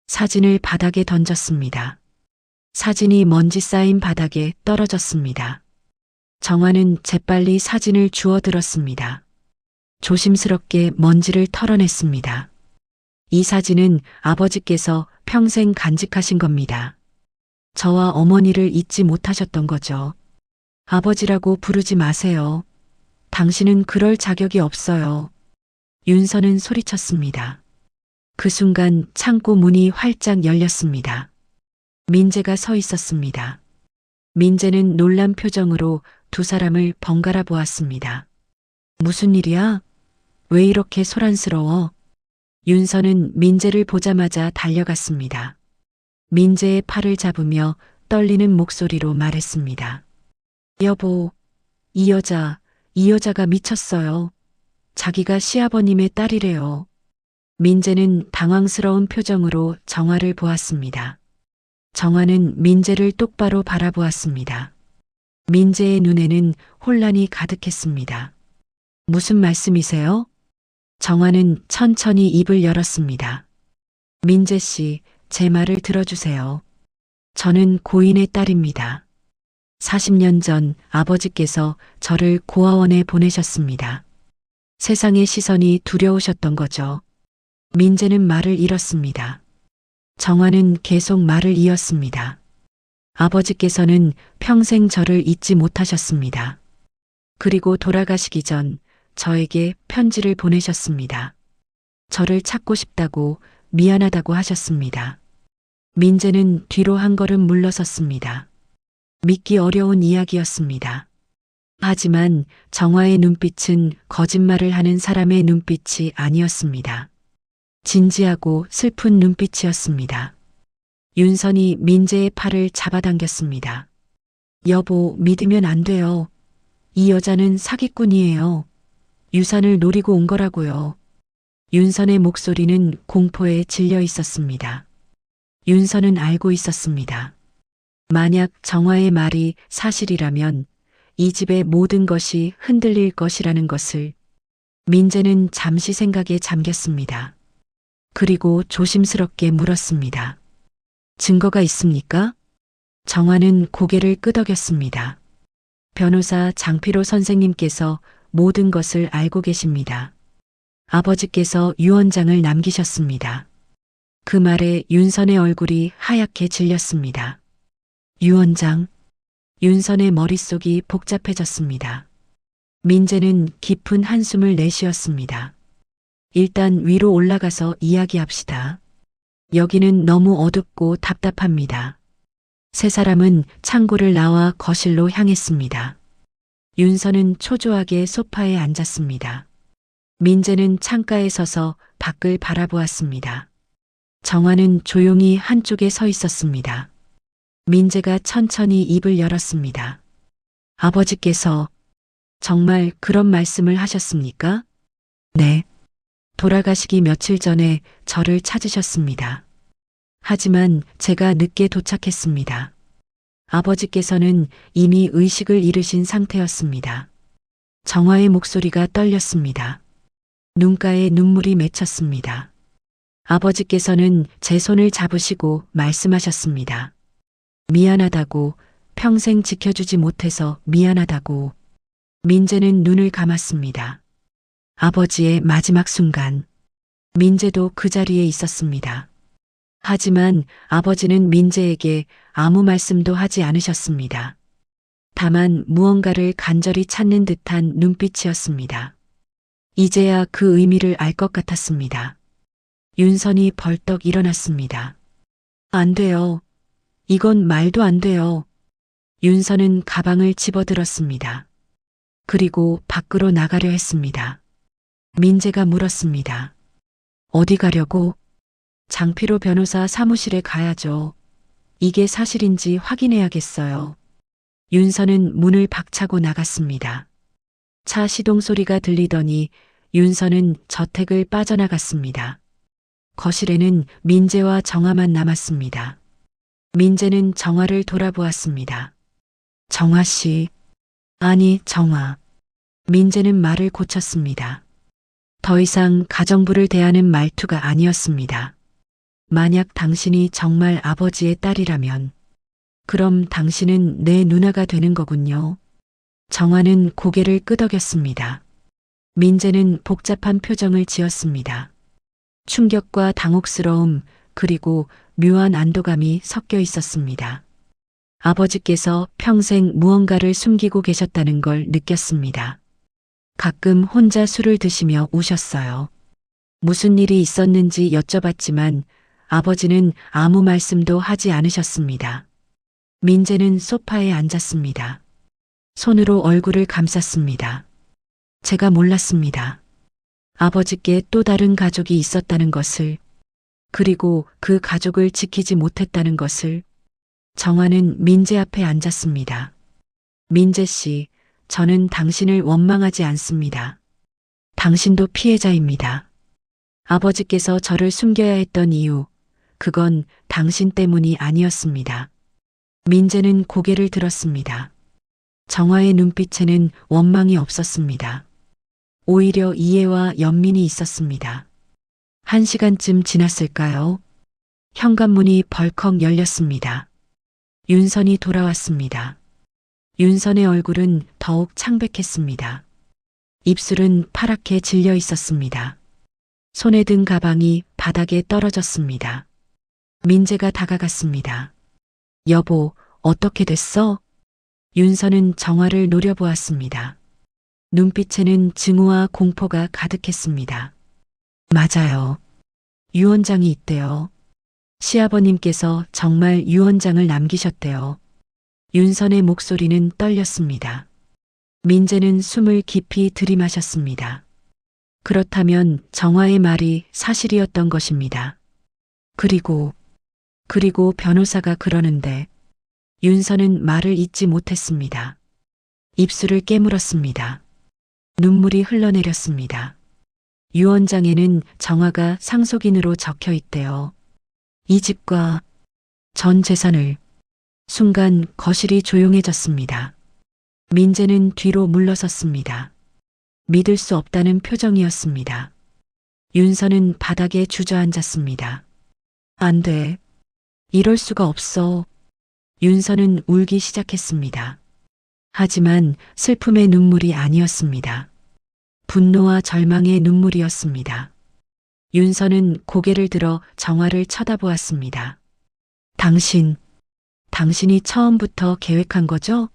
사진을 바닥에 던졌습니다. 사진이 먼지 쌓인 바닥에 떨어졌습니다. 정화는 재빨리 사진을 주워들었습니다. 조심스럽게 먼지를 털어냈습니다. 이 사진은 아버지께서 평생 간직하신 겁니다. 저와 어머니를 잊지 못하셨던 거죠. 아버지라고 부르지 마세요. 당신은 그럴 자격이 없어요. 윤선은 소리쳤습니다. 그 순간 창고 문이 활짝 열렸습니다. 민재가 서 있었습니다. 민재는 놀란 표정으로 두 사람을 번갈아 보았습니다. 무슨 일이야? 왜 이렇게 소란스러워? 윤선은 민재를 보자마자 달려갔습니다. 민재의 팔을 잡으며 떨리는 목소리로 말했습니다. 여보, 이 여자가 미쳤어요. 자기가 시아버님의 딸이래요. 민재는 당황스러운 표정으로 정화를 보았습니다. 정화는 민재를 똑바로 바라보았습니다. 민재의 눈에는 혼란이 가득했습니다. 무슨 말씀이세요? 정화는 천천히 입을 열었습니다. 민재 씨, 제 말을 들어주세요. 저는 고인의 딸입니다. 40년 전 아버지께서 저를 고아원에 보내셨습니다. 세상의 시선이 두려우셨던 거죠. 민재는 말을 잃었습니다. 정화는 계속 말을 이었습니다. 아버지께서는 평생 저를 잊지 못하셨습니다. 그리고 돌아가시기 전 저에게 편지를 보내셨습니다. 저를 찾고 싶다고 미안하다고 하셨습니다. 민재는 뒤로 한 걸음 물러섰습니다. 믿기 어려운 이야기였습니다. 하지만 정화의 눈빛은 거짓말을 하는 사람의 눈빛이 아니었습니다. 진지하고 슬픈 눈빛이었습니다. 윤선이 민재의 팔을 잡아당겼습니다. 여보, 믿으면 안 돼요. 이 여자는 사기꾼이에요. 유산을 노리고 온 거라고요. 윤선의 목소리는 공포에 질려 있었습니다. 윤선은 알고 있었습니다. 만약 정화의 말이 사실이라면 이 집의 모든 것이 흔들릴 것이라는 것을. 민재는 잠시 생각에 잠겼습니다. 그리고 조심스럽게 물었습니다. 증거가 있습니까? 정화는 고개를 끄덕였습니다. 변호사 장필호 선생님께서 모든 것을 알고 계십니다. 아버지께서 유언장을 남기셨습니다. 그 말에 윤선의 얼굴이 하얗게 질렸습니다. 유언장. 윤선의 머릿속이 복잡해졌습니다. 민재는 깊은 한숨을 내쉬었습니다. 일단 위로 올라가서 이야기합시다. 여기는 너무 어둡고 답답합니다. 세 사람은 창고를 나와 거실로 향했습니다. 윤선은 초조하게 소파에 앉았습니다. 민재는 창가에 서서 밖을 바라보았습니다. 정화는 조용히 한쪽에 서 있었습니다. 민재가 천천히 입을 열었습니다. 아버지께서 정말 그런 말씀을 하셨습니까? 네. 돌아가시기 며칠 전에 저를 찾으셨습니다. 하지만 제가 늦게 도착했습니다. 아버지께서는 이미 의식을 잃으신 상태였습니다. 정화의 목소리가 떨렸습니다. 눈가에 눈물이 맺혔습니다. 아버지께서는 제 손을 잡으시고 말씀하셨습니다. 미안하다고, 평생 지켜주지 못해서 미안하다고. 민재는 눈을 감았습니다. 아버지의 마지막 순간, 민재도 그 자리에 있었습니다. 하지만 아버지는 민재에게 아무 말씀도 하지 않으셨습니다. 다만 무언가를 간절히 찾는 듯한 눈빛이었습니다. 이제야 그 의미를 알 것 같았습니다. 윤선이 벌떡 일어났습니다. 안 돼요. 이건 말도 안 돼요. 윤선은 가방을 집어들었습니다. 그리고 밖으로 나가려 했습니다. 민재가 물었습니다. 어디 가려고? 장필호 변호사 사무실에 가야죠. 이게 사실인지 확인해야겠어요. 윤선은 문을 박차고 나갔습니다. 차 시동 소리가 들리더니 윤선은 저택을 빠져나갔습니다. 거실에는 민재와 정화만 남았습니다. 민재는 정화를 돌아보았습니다. 정화 씨. 아니, 정화. 민재는 말을 고쳤습니다. 더 이상 가정부를 대하는 말투가 아니었습니다. 만약 당신이 정말 아버지의 딸이라면, 그럼 당신은 내 누나가 되는 거군요. 정화는 고개를 끄덕였습니다. 민재는 복잡한 표정을 지었습니다. 충격과 당혹스러움, 그리고 묘한 안도감이 섞여 있었습니다. 아버지께서 평생 무언가를 숨기고 계셨다는 걸 느꼈습니다. 가끔 혼자 술을 드시며 우셨어요. 무슨 일이 있었는지 여쭤봤지만 아버지는 아무 말씀도 하지 않으셨습니다. 민재는 소파에 앉았습니다. 손으로 얼굴을 감쌌습니다. 제가 몰랐습니다. 아버지께 또 다른 가족이 있었다는 것을, 그리고 그 가족을 지키지 못했다는 것을. 정화는 민재 앞에 앉았습니다. 민재 씨, 저는 당신을 원망하지 않습니다. 당신도 피해자입니다. 아버지께서 저를 숨겨야 했던 이유, 그건 당신 때문이 아니었습니다. 민재는 고개를 들었습니다. 정화의 눈빛에는 원망이 없었습니다. 오히려 이해와 연민이 있었습니다. 1시간쯤 지났을까요? 현관문이 벌컥 열렸습니다. 윤선이 돌아왔습니다. 윤선의 얼굴은 더욱 창백했습니다. 입술은 파랗게 질려 있었습니다. 손에 든 가방이 바닥에 떨어졌습니다. 민재가 다가갔습니다. 여보, 어떻게 됐어? 윤선은 정화를 노려보았습니다. 눈빛에는 증오와 공포가 가득했습니다. 맞아요. 유언장이 있대요. 시아버님께서 정말 유언장을 남기셨대요. 윤선의 목소리는 떨렸습니다. 민재는 숨을 깊이 들이마셨습니다. 그렇다면 정화의 말이 사실이었던 것입니다. 그리고 그리고 변호사가 그러는데 윤서는 말을 잇지 못했습니다. 입술을 깨물었습니다. 눈물이 흘러내렸습니다. 유언장에는 정화가 상속인으로 적혀 있대요. 이 집과 전 재산을. 순간 거실이 조용해졌습니다. 민재는 뒤로 물러섰습니다. 믿을 수 없다는 표정이었습니다. 윤서는 바닥에 주저앉았습니다. 안 돼. 이럴 수가 없어. 윤서는 울기 시작했습니다. 하지만 슬픔의 눈물이 아니었습니다. 분노와 절망의 눈물이었습니다. 윤서는 고개를 들어 정화를 쳐다보았습니다. 당신이 처음부터 계획한 거죠?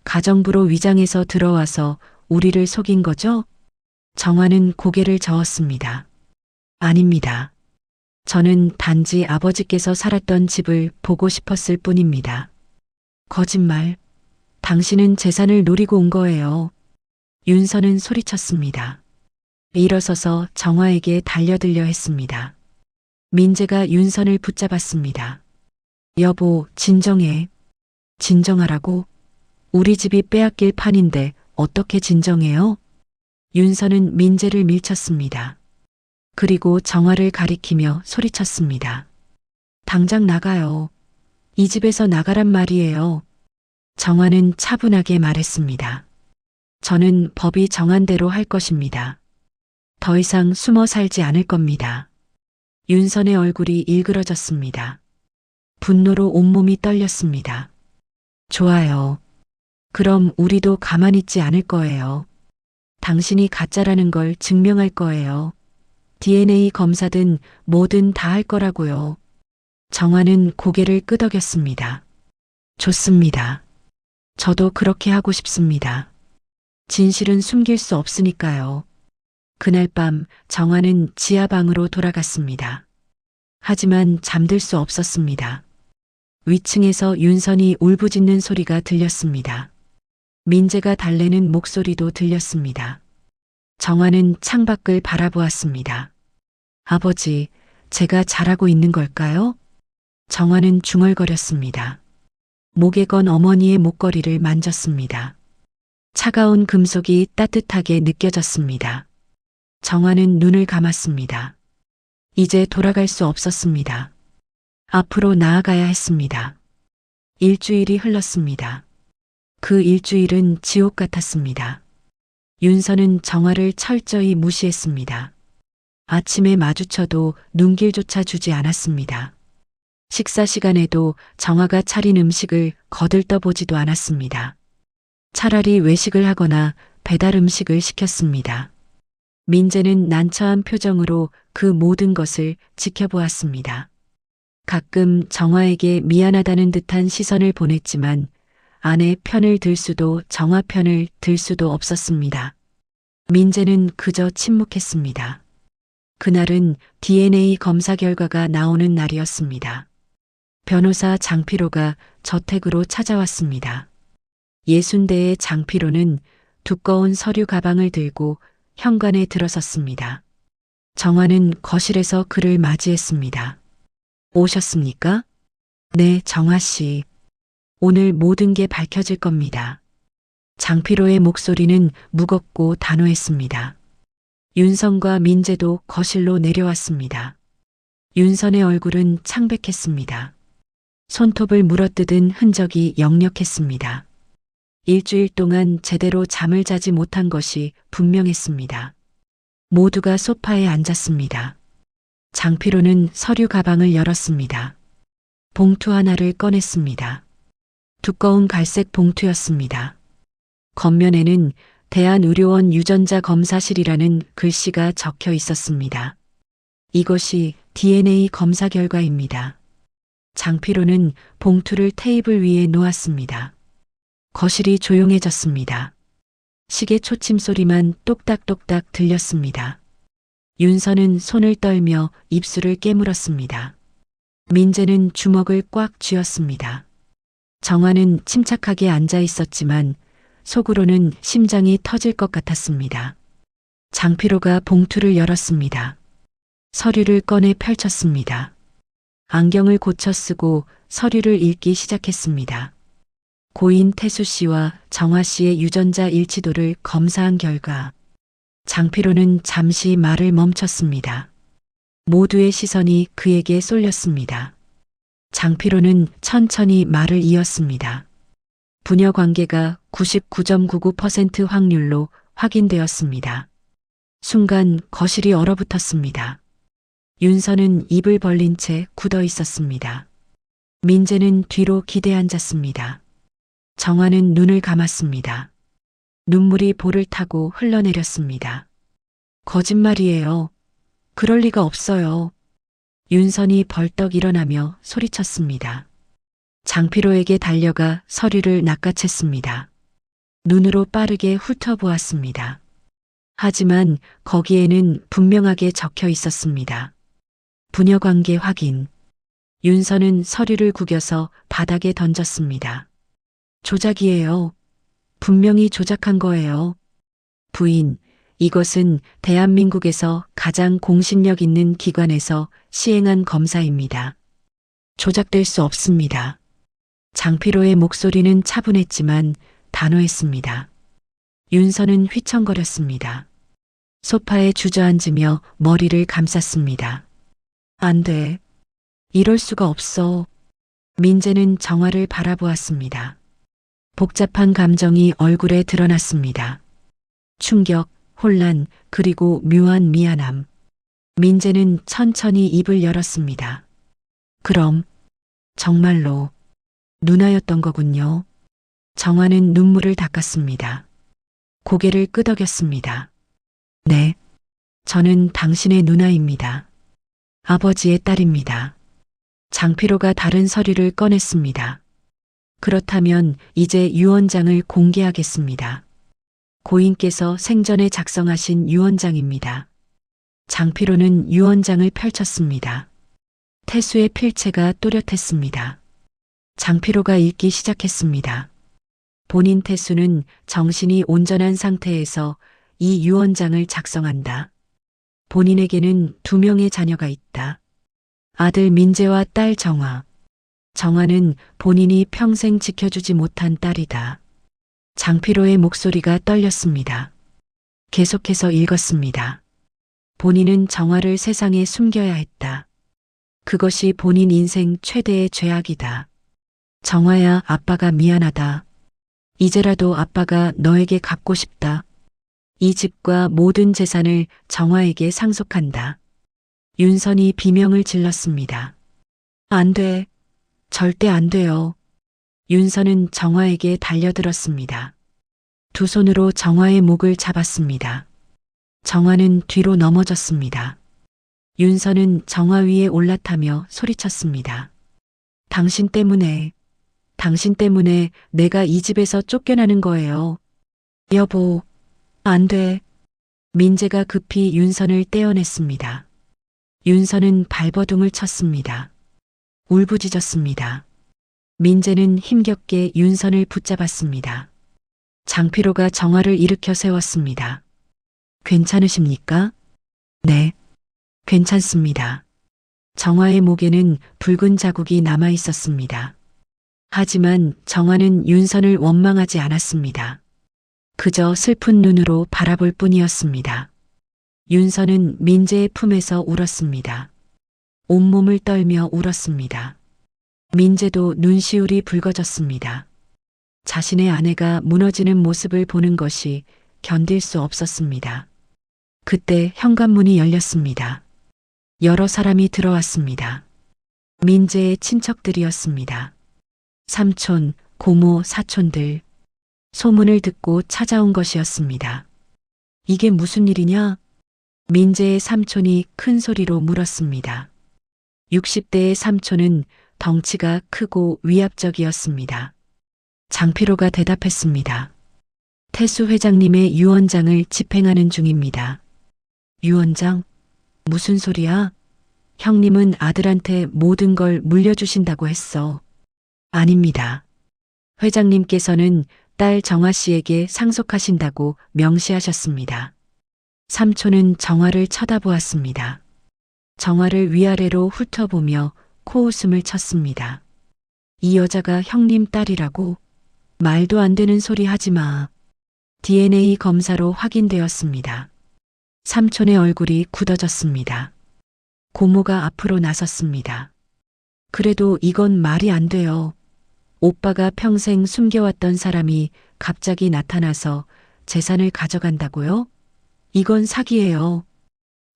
가정부로 위장해서 들어와서 우리를 속인 거죠? 정화는 고개를 저었습니다. 아닙니다. 저는 단지 아버지께서 살았던 집을 보고 싶었을 뿐입니다. 거짓말. 당신은 재산을 노리고 온 거예요. 윤서는 소리쳤습니다. 일어서서 정화에게 달려들려 했습니다. 민재가 윤선을 붙잡았습니다. 여보, 진정해. 진정하라고? 우리 집이 빼앗길 판인데 어떻게 진정해요? 윤선은 민재를 밀쳤습니다. 그리고 정화를 가리키며 소리쳤습니다. 당장 나가요. 이 집에서 나가란 말이에요. 정화는 차분하게 말했습니다. 저는 법이 정한 대로 할 것입니다. 더 이상 숨어 살지 않을 겁니다. 윤선의 얼굴이 일그러졌습니다. 분노로 온몸이 떨렸습니다. 좋아요. 그럼 우리도 가만히 있지 않을 거예요. 당신이 가짜라는 걸 증명할 거예요. DNA 검사든 뭐든 다 할 거라고요. 정화는 고개를 끄덕였습니다. 좋습니다. 저도 그렇게 하고 싶습니다. 진실은 숨길 수 없으니까요. 그날 밤 정화는 지하방으로 돌아갔습니다. 하지만 잠들 수 없었습니다. 위층에서 윤선이 울부짖는 소리가 들렸습니다. 민재가 달래는 목소리도 들렸습니다. 정화는 창밖을 바라보았습니다. 아버지, 제가 잘하고 있는 걸까요? 정화는 중얼거렸습니다. 목에 건 어머니의 목걸이를 만졌습니다. 차가운 금속이 따뜻하게 느껴졌습니다. 정화는 눈을 감았습니다. 이제 돌아갈 수 없었습니다. 앞으로 나아가야 했습니다. 일주일이 흘렀습니다. 그 일주일은 지옥 같았습니다. 윤서는 정화를 철저히 무시했습니다. 아침에 마주쳐도 눈길조차 주지 않았습니다. 식사 시간에도 정화가 차린 음식을 거들떠보지도 않았습니다. 차라리 외식을 하거나 배달 음식을 시켰습니다. 민재는 난처한 표정으로 그 모든 것을 지켜보았습니다. 가끔 정화에게 미안하다는 듯한 시선을 보냈지만 아내 편을 들 수도 정화 편을 들 수도 없었습니다. 민재는 그저 침묵했습니다. 그날은 DNA 검사 결과가 나오는 날이었습니다. 변호사 장필호가 저택으로 찾아왔습니다. 60대의 장필호는 두꺼운 서류 가방을 들고 현관에 들어섰습니다. 정화는 거실에서 그를 맞이했습니다. 오셨습니까? 네, 정화 씨. 오늘 모든 게 밝혀질 겁니다. 장필호의 목소리는 무겁고 단호했습니다. 윤선과 민재도 거실로 내려왔습니다. 윤선의 얼굴은 창백했습니다. 손톱을 물어뜯은 흔적이 역력했습니다. 일주일 동안 제대로 잠을 자지 못한 것이 분명했습니다. 모두가 소파에 앉았습니다. 장필호는 서류 가방을 열었습니다. 봉투 하나를 꺼냈습니다. 두꺼운 갈색 봉투였습니다. 겉면에는 대한의료원 유전자 검사실이라는 글씨가 적혀 있었습니다. 이것이 DNA 검사 결과입니다. 장필호는 봉투를 테이블 위에 놓았습니다. 거실이 조용해졌습니다. 시계 초침 소리만 똑딱똑딱 들렸습니다. 윤선은 손을 떨며 입술을 깨물었습니다. 민재는 주먹을 꽉 쥐었습니다. 정화는 침착하게 앉아 있었지만 속으로는 심장이 터질 것 같았습니다. 장필호가 봉투를 열었습니다. 서류를 꺼내 펼쳤습니다. 안경을 고쳐 쓰고 서류를 읽기 시작했습니다. 고인 태수 씨와 정화 씨의 유전자 일치도를 검사한 결과 장피로는 잠시 말을 멈췄습니다. 모두의 시선이 그에게 쏠렸습니다. 장피로는 천천히 말을 이었습니다. 부녀 관계가 99.99% 확률로 확인되었습니다. 순간 거실이 얼어붙었습니다. 윤서는 입을 벌린 채 굳어 있었습니다. 민재는 뒤로 기대 앉았습니다. 정화는 눈을 감았습니다. 눈물이 볼을 타고 흘러내렸습니다. 거짓말이에요. 그럴 리가 없어요. 윤선이 벌떡 일어나며 소리쳤습니다. 장피로에게 달려가 서류를 낚아챘습니다. 눈으로 빠르게 훑어보았습니다. 하지만 거기에는 분명하게 적혀 있었습니다. 부녀관계 확인. 윤선은 서류를 구겨서 바닥에 던졌습니다. 조작이에요. 분명히 조작한 거예요. 부인, 이것은 대한민국에서 가장 공신력 있는 기관에서 시행한 검사입니다. 조작될 수 없습니다. 장피로의 목소리는 차분했지만 단호했습니다. 윤선은 휘청거렸습니다. 소파에 주저앉으며 머리를 감쌌습니다. 안 돼. 이럴 수가 없어. 민재는 정화를 바라보았습니다. 복잡한 감정이 얼굴에 드러났습니다. 충격, 혼란, 그리고 묘한 미안함. 민재는 천천히 입을 열었습니다. 그럼 정말로 누나였던 거군요. 정화는 눈물을 닦았습니다. 고개를 끄덕였습니다. 네, 저는 당신의 누나입니다. 아버지의 딸입니다. 장피로가 다른 서류를 꺼냈습니다. 그렇다면 이제 유언장을 공개하겠습니다. 고인께서 생전에 작성하신 유언장입니다. 장피로는 유언장을 펼쳤습니다. 태수의 필체가 또렷했습니다. 장피로가 읽기 시작했습니다. 본인 태수는 정신이 온전한 상태에서 이 유언장을 작성한다. 본인에게는 2명의 자녀가 있다. 아들 민재와 딸 정화. 정화는 본인이 평생 지켜주지 못한 딸이다. 장피로의 목소리가 떨렸습니다. 계속해서 읽었습니다. 본인은 정화를 세상에 숨겨야 했다. 그것이 본인 인생 최대의 죄악이다. 정화야, 아빠가 미안하다. 이제라도 아빠가 너에게 갚고 싶다. 이 집과 모든 재산을 정화에게 상속한다. 윤선이 비명을 질렀습니다. 안 돼. 절대 안 돼요. 윤선은 정화에게 달려들었습니다. 두 손으로 정화의 목을 잡았습니다. 정화는 뒤로 넘어졌습니다. 윤선은 정화 위에 올라타며 소리쳤습니다. 당신 때문에 내가 이 집에서 쫓겨나는 거예요. 여보, 안 돼. 민재가 급히 윤선을 떼어냈습니다. 윤선은 발버둥을 쳤습니다. 울부짖었습니다. 민재는 힘겹게 윤선을 붙잡았습니다. 장피로가 정화를 일으켜 세웠습니다. 괜찮으십니까? 네, 괜찮습니다. 정화의 목에는 붉은 자국이 남아 있었습니다. 하지만 정화는 윤선을 원망하지 않았습니다. 그저 슬픈 눈으로 바라볼 뿐이었습니다. 윤선은 민재의 품에서 울었습니다. 온몸을 떨며 울었습니다. 민재도 눈시울이 붉어졌습니다. 자신의 아내가 무너지는 모습을 보는 것이 견딜 수 없었습니다. 그때 현관문이 열렸습니다. 여러 사람이 들어왔습니다. 민재의 친척들이었습니다. 삼촌, 고모, 사촌들. 소문을 듣고 찾아온 것이었습니다. 이게 무슨 일이냐? 민재의 삼촌이 큰 소리로 물었습니다. 60대의 삼촌은 덩치가 크고 위압적이었습니다. 장피로가 대답했습니다. 태수 회장님의 유언장을 집행하는 중입니다. 유언장? 무슨 소리야? 형님은 아들한테 모든 걸 물려주신다고 했어. 아닙니다. 회장님께서는 딸 정화 씨에게 상속하신다고 명시하셨습니다. 삼촌은 정화를 쳐다보았습니다. 정화를 위아래로 훑어보며 코웃음을 쳤습니다. 이 여자가 형님 딸이라고? 말도 안 되는 소리 하지 마. DNA 검사로 확인되었습니다. 삼촌의 얼굴이 굳어졌습니다. 고모가 앞으로 나섰습니다. 그래도 이건 말이 안 돼요. 오빠가 평생 숨겨왔던 사람이 갑자기 나타나서 재산을 가져간다고요? 이건 사기예요.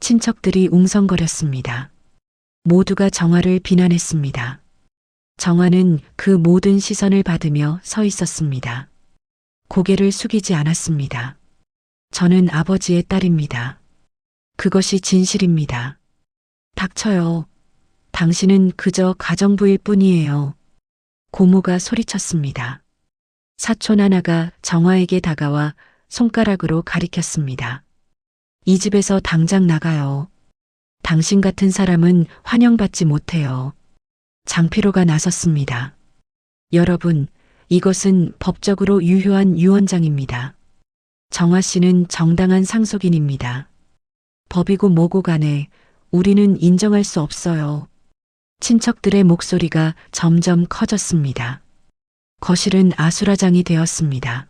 친척들이 웅성거렸습니다. 모두가 정화를 비난했습니다. 정화는 그 모든 시선을 받으며 서 있었습니다. 고개를 숙이지 않았습니다. 저는 아버지의 딸입니다. 그것이 진실입니다. 닥쳐요. 당신은 그저 가정부일 뿐이에요. 고모가 소리쳤습니다. 사촌 하나가 정화에게 다가와 손가락으로 가리켰습니다. 이 집에서 당장 나가요. 당신 같은 사람은 환영받지 못해요. 장피로가 나섰습니다. 여러분, 이것은 법적으로 유효한 유언장입니다. 정화 씨는 정당한 상속인입니다. 법이고 뭐고 간에 우리는 인정할 수 없어요. 친척들의 목소리가 점점 커졌습니다. 거실은 아수라장이 되었습니다.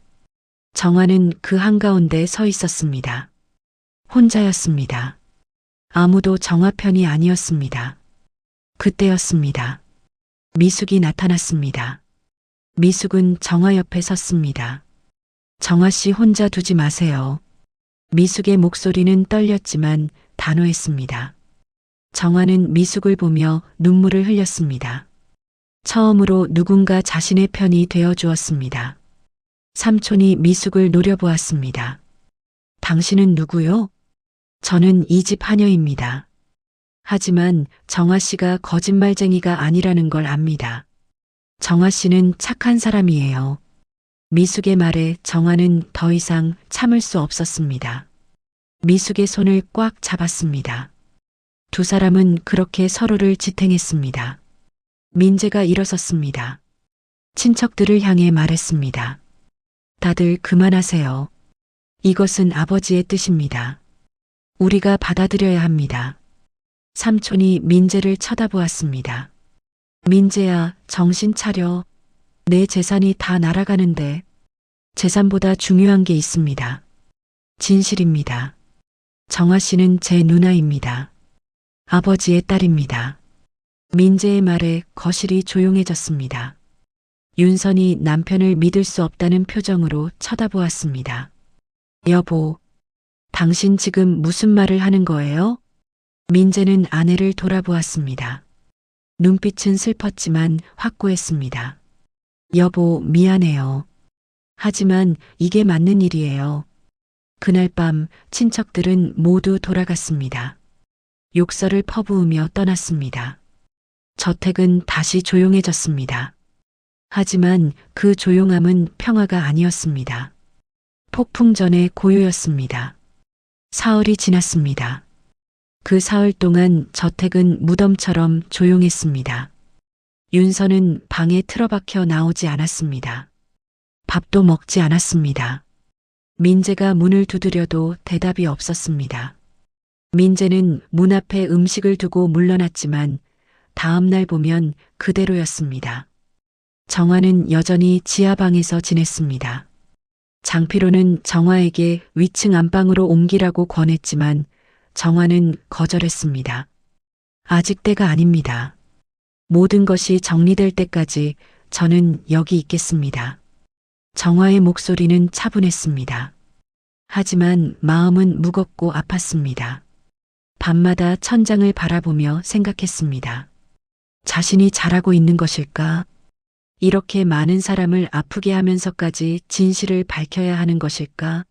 정화는 그 한가운데 서 있었습니다. 혼자였습니다. 아무도 정화 편이 아니었습니다. 그때였습니다. 미숙이 나타났습니다. 미숙은 정화 옆에 섰습니다. 정화 씨 혼자 두지 마세요. 미숙의 목소리는 떨렸지만 단호했습니다. 정화는 미숙을 보며 눈물을 흘렸습니다. 처음으로 누군가 자신의 편이 되어 주었습니다. 삼촌이 미숙을 노려보았습니다. 당신은 누구요? 저는 이 집 하녀입니다. 하지만 정화 씨가 거짓말쟁이가 아니라는 걸 압니다. 정화 씨는 착한 사람이에요. 미숙의 말에 정화는 더 이상 참을 수 없었습니다. 미숙의 손을 꽉 잡았습니다. 두 사람은 그렇게 서로를 지탱했습니다. 민재가 일어섰습니다. 친척들을 향해 말했습니다. 다들 그만하세요. 이것은 아버지의 뜻입니다. 우리가 받아들여야 합니다. 삼촌이 민재를 쳐다보았습니다. 민재야, 정신 차려. 내 재산이 다 날아가는데. 재산보다 중요한 게 있습니다. 진실입니다. 정화 씨는 제 누나입니다. 아버지의 딸입니다. 민재의 말에 거실이 조용해졌습니다. 윤선이 남편을 믿을 수 없다는 표정으로 쳐다보았습니다. 여보, 당신 지금 무슨 말을 하는 거예요? 민재는 아내를 돌아보았습니다. 눈빛은 슬펐지만 확고했습니다. 여보, 미안해요. 하지만 이게 맞는 일이에요. 그날 밤 친척들은 모두 돌아갔습니다. 욕설을 퍼부으며 떠났습니다. 저택은 다시 조용해졌습니다. 하지만 그 조용함은 평화가 아니었습니다. 폭풍 전의 고요였습니다. 사흘이 지났습니다. 그 사흘 동안 저택은 무덤처럼 조용했습니다. 윤서는 방에 틀어박혀 나오지 않았습니다. 밥도 먹지 않았습니다. 민재가 문을 두드려도 대답이 없었습니다. 민재는 문 앞에 음식을 두고 물러났지만 다음 날 보면 그대로였습니다. 정화는 여전히 지하방에서 지냈습니다. 장피로는 정화에게 위층 안방으로 옮기라고 권했지만 정화는 거절했습니다. 아직 때가 아닙니다. 모든 것이 정리될 때까지 저는 여기 있겠습니다. 정화의 목소리는 차분했습니다. 하지만 마음은 무겁고 아팠습니다. 밤마다 천장을 바라보며 생각했습니다. 자신이 잘하고 있는 것일까? 이렇게 많은 사람을 아프게 하면서까지 진실을 밝혀야 하는 것일까?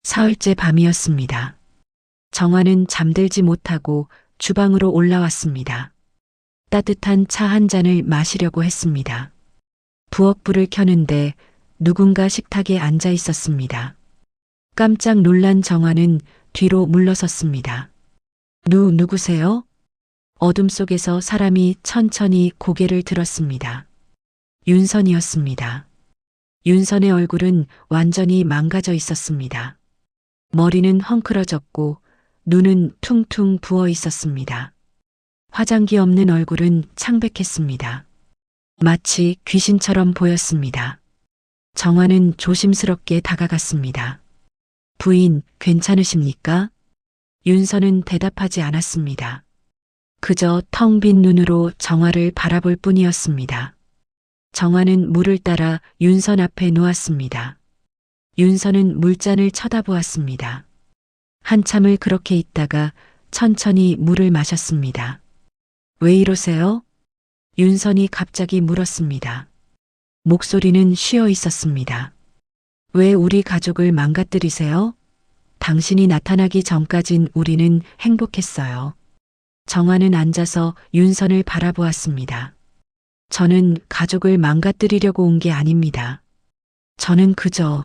사흘째 밤이었습니다. 정화는 잠들지 못하고 주방으로 올라왔습니다. 따뜻한 차 한 잔을 마시려고 했습니다. 부엌불을 켜는데 누군가 식탁에 앉아 있었습니다. 깜짝 놀란 정화는 뒤로 물러섰습니다. 누구세요? 어둠 속에서 사람이 천천히 고개를 들었습니다. 윤선이었습니다. 윤선의 얼굴은 완전히 망가져 있었습니다. 머리는 헝클어졌고 눈은 퉁퉁 부어 있었습니다. 화장기 없는 얼굴은 창백했습니다. 마치 귀신처럼 보였습니다. 정화는 조심스럽게 다가갔습니다. 부인, 괜찮으십니까? 윤서는 대답하지 않았습니다. 그저 텅 빈 눈으로 정화를 바라볼 뿐이었습니다. 정화는 물을 따라 윤선 앞에 놓았습니다. 윤선은 물잔을 쳐다보았습니다. 한참을 그렇게 있다가 천천히 물을 마셨습니다. 왜 이러세요? 윤선이 갑자기 물었습니다. 목소리는 쉬어 있었습니다. 왜 우리 가족을 망가뜨리세요? 당신이 나타나기 전까진 우리는 행복했어요. 정화는 앉아서 윤선을 바라보았습니다. 저는 가족을 망가뜨리려고 온 게 아닙니다. 저는 그저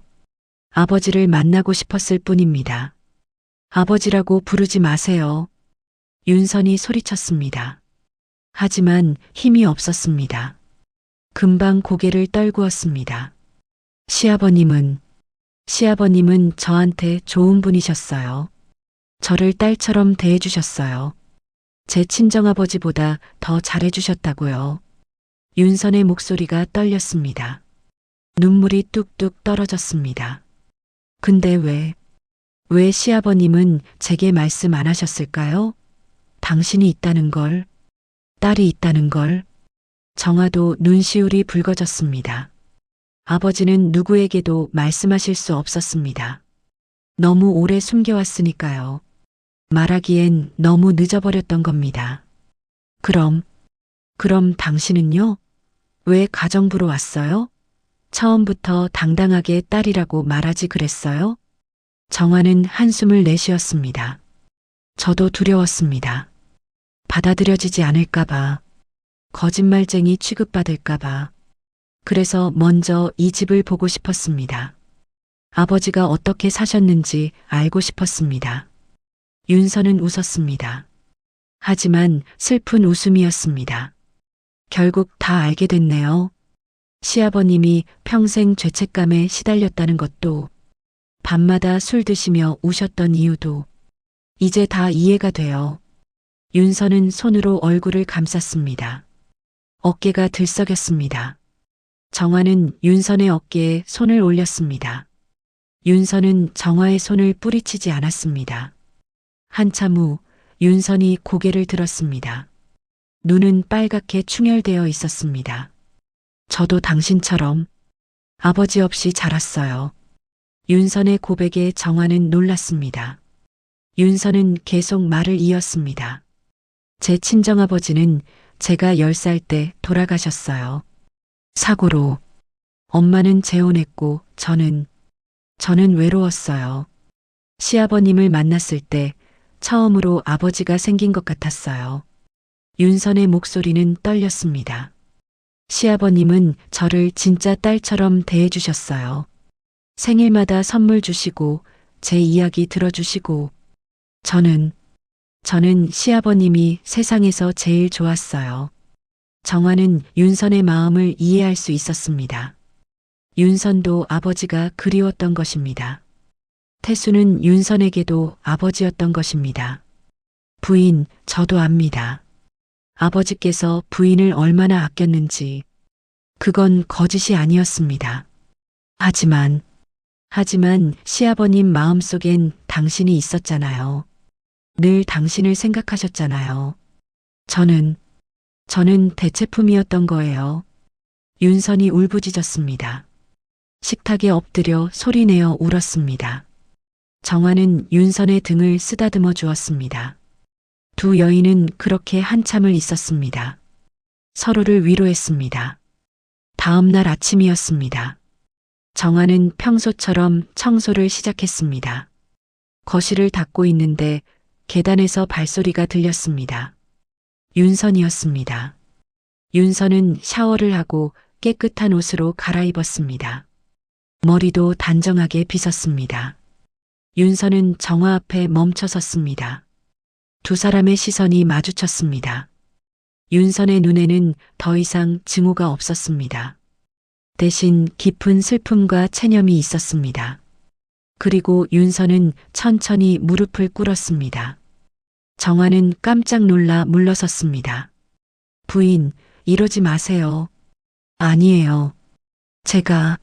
아버지를 만나고 싶었을 뿐입니다. 아버지라고 부르지 마세요. 윤선이 소리쳤습니다. 하지만 힘이 없었습니다. 금방 고개를 떨구었습니다. 시아버님은 저한테 좋은 분이셨어요. 저를 딸처럼 대해주셨어요. 제 친정아버지보다 더 잘해주셨다고요. 윤선의 목소리가 떨렸습니다. 눈물이 뚝뚝 떨어졌습니다. 근데 왜 시아버님은 제게 말씀 안 하셨을까요? 당신이 있다는 걸, 딸이 있다는 걸. 정화도 눈시울이 붉어졌습니다. 아버지는 누구에게도 말씀하실 수 없었습니다. 너무 오래 숨겨왔으니까요. 말하기엔 너무 늦어버렸던 겁니다. 그럼 당신은요? 왜 가정부로 왔어요? 처음부터 당당하게 딸이라고 말하지 그랬어요? 정화는 한숨을 내쉬었습니다. 저도 두려웠습니다. 받아들여지지 않을까봐, 거짓말쟁이 취급받을까봐. 그래서 먼저 이 집을 보고 싶었습니다. 아버지가 어떻게 사셨는지 알고 싶었습니다. 윤선은 웃었습니다. 하지만 슬픈 웃음이었습니다. 결국 다 알게 됐네요. 시아버님이 평생 죄책감에 시달렸다는 것도, 밤마다 술 드시며 우셨던 이유도 이제 다 이해가 돼요. 윤선은 손으로 얼굴을 감쌌습니다. 어깨가 들썩였습니다. 정화는 윤선의 어깨에 손을 올렸습니다. 윤선은 정화의 손을 뿌리치지 않았습니다. 한참 후 윤선이 고개를 들었습니다. 눈은 빨갛게 충혈되어 있었습니다. 저도 당신처럼 아버지 없이 자랐어요. 윤선의 고백에 정화는 놀랐습니다. 윤선은 계속 말을 이었습니다. 제 친정아버지는 제가 10살 때 돌아가셨어요. 사고로. 엄마는 재혼했고 저는 외로웠어요. 시아버님을 만났을 때 처음으로 아버지가 생긴 것 같았어요. 윤선의 목소리는 떨렸습니다. 시아버님은 저를 진짜 딸처럼 대해주셨어요. 생일마다 선물 주시고 제 이야기 들어주시고 저는 시아버님이 세상에서 제일 좋았어요. 정화는 윤선의 마음을 이해할 수 있었습니다. 윤선도 아버지가 그리웠던 것입니다. 태수는 윤선에게도 아버지였던 것입니다. 부인, 저도 압니다. 아버지께서 부인을 얼마나 아꼈는지. 그건 거짓이 아니었습니다. 하지만 시아버님 마음속엔 당신이 있었잖아요. 늘 당신을 생각하셨잖아요. 저는 대체품이었던 거예요. 윤선이 울부짖었습니다. 식탁에 엎드려 소리내어 울었습니다. 정화는 윤선의 등을 쓰다듬어 주었습니다. 두 여인은 그렇게 한참을 있었습니다. 서로를 위로했습니다. 다음 날 아침이었습니다. 정화는 평소처럼 청소를 시작했습니다. 거실을 닦고 있는데 계단에서 발소리가 들렸습니다. 윤선이었습니다. 윤선은 샤워를 하고 깨끗한 옷으로 갈아입었습니다. 머리도 단정하게 빗었습니다. 윤선은 정화 앞에 멈춰 섰습니다. 두 사람의 시선이 마주쳤습니다. 윤선의 눈에는 더 이상 증오가 없었습니다. 대신 깊은 슬픔과 체념이 있었습니다. 그리고 윤선은 천천히 무릎을 꿇었습니다. 정화는 깜짝 놀라 물러섰습니다. 부인, 이러지 마세요. 아니에요. 제가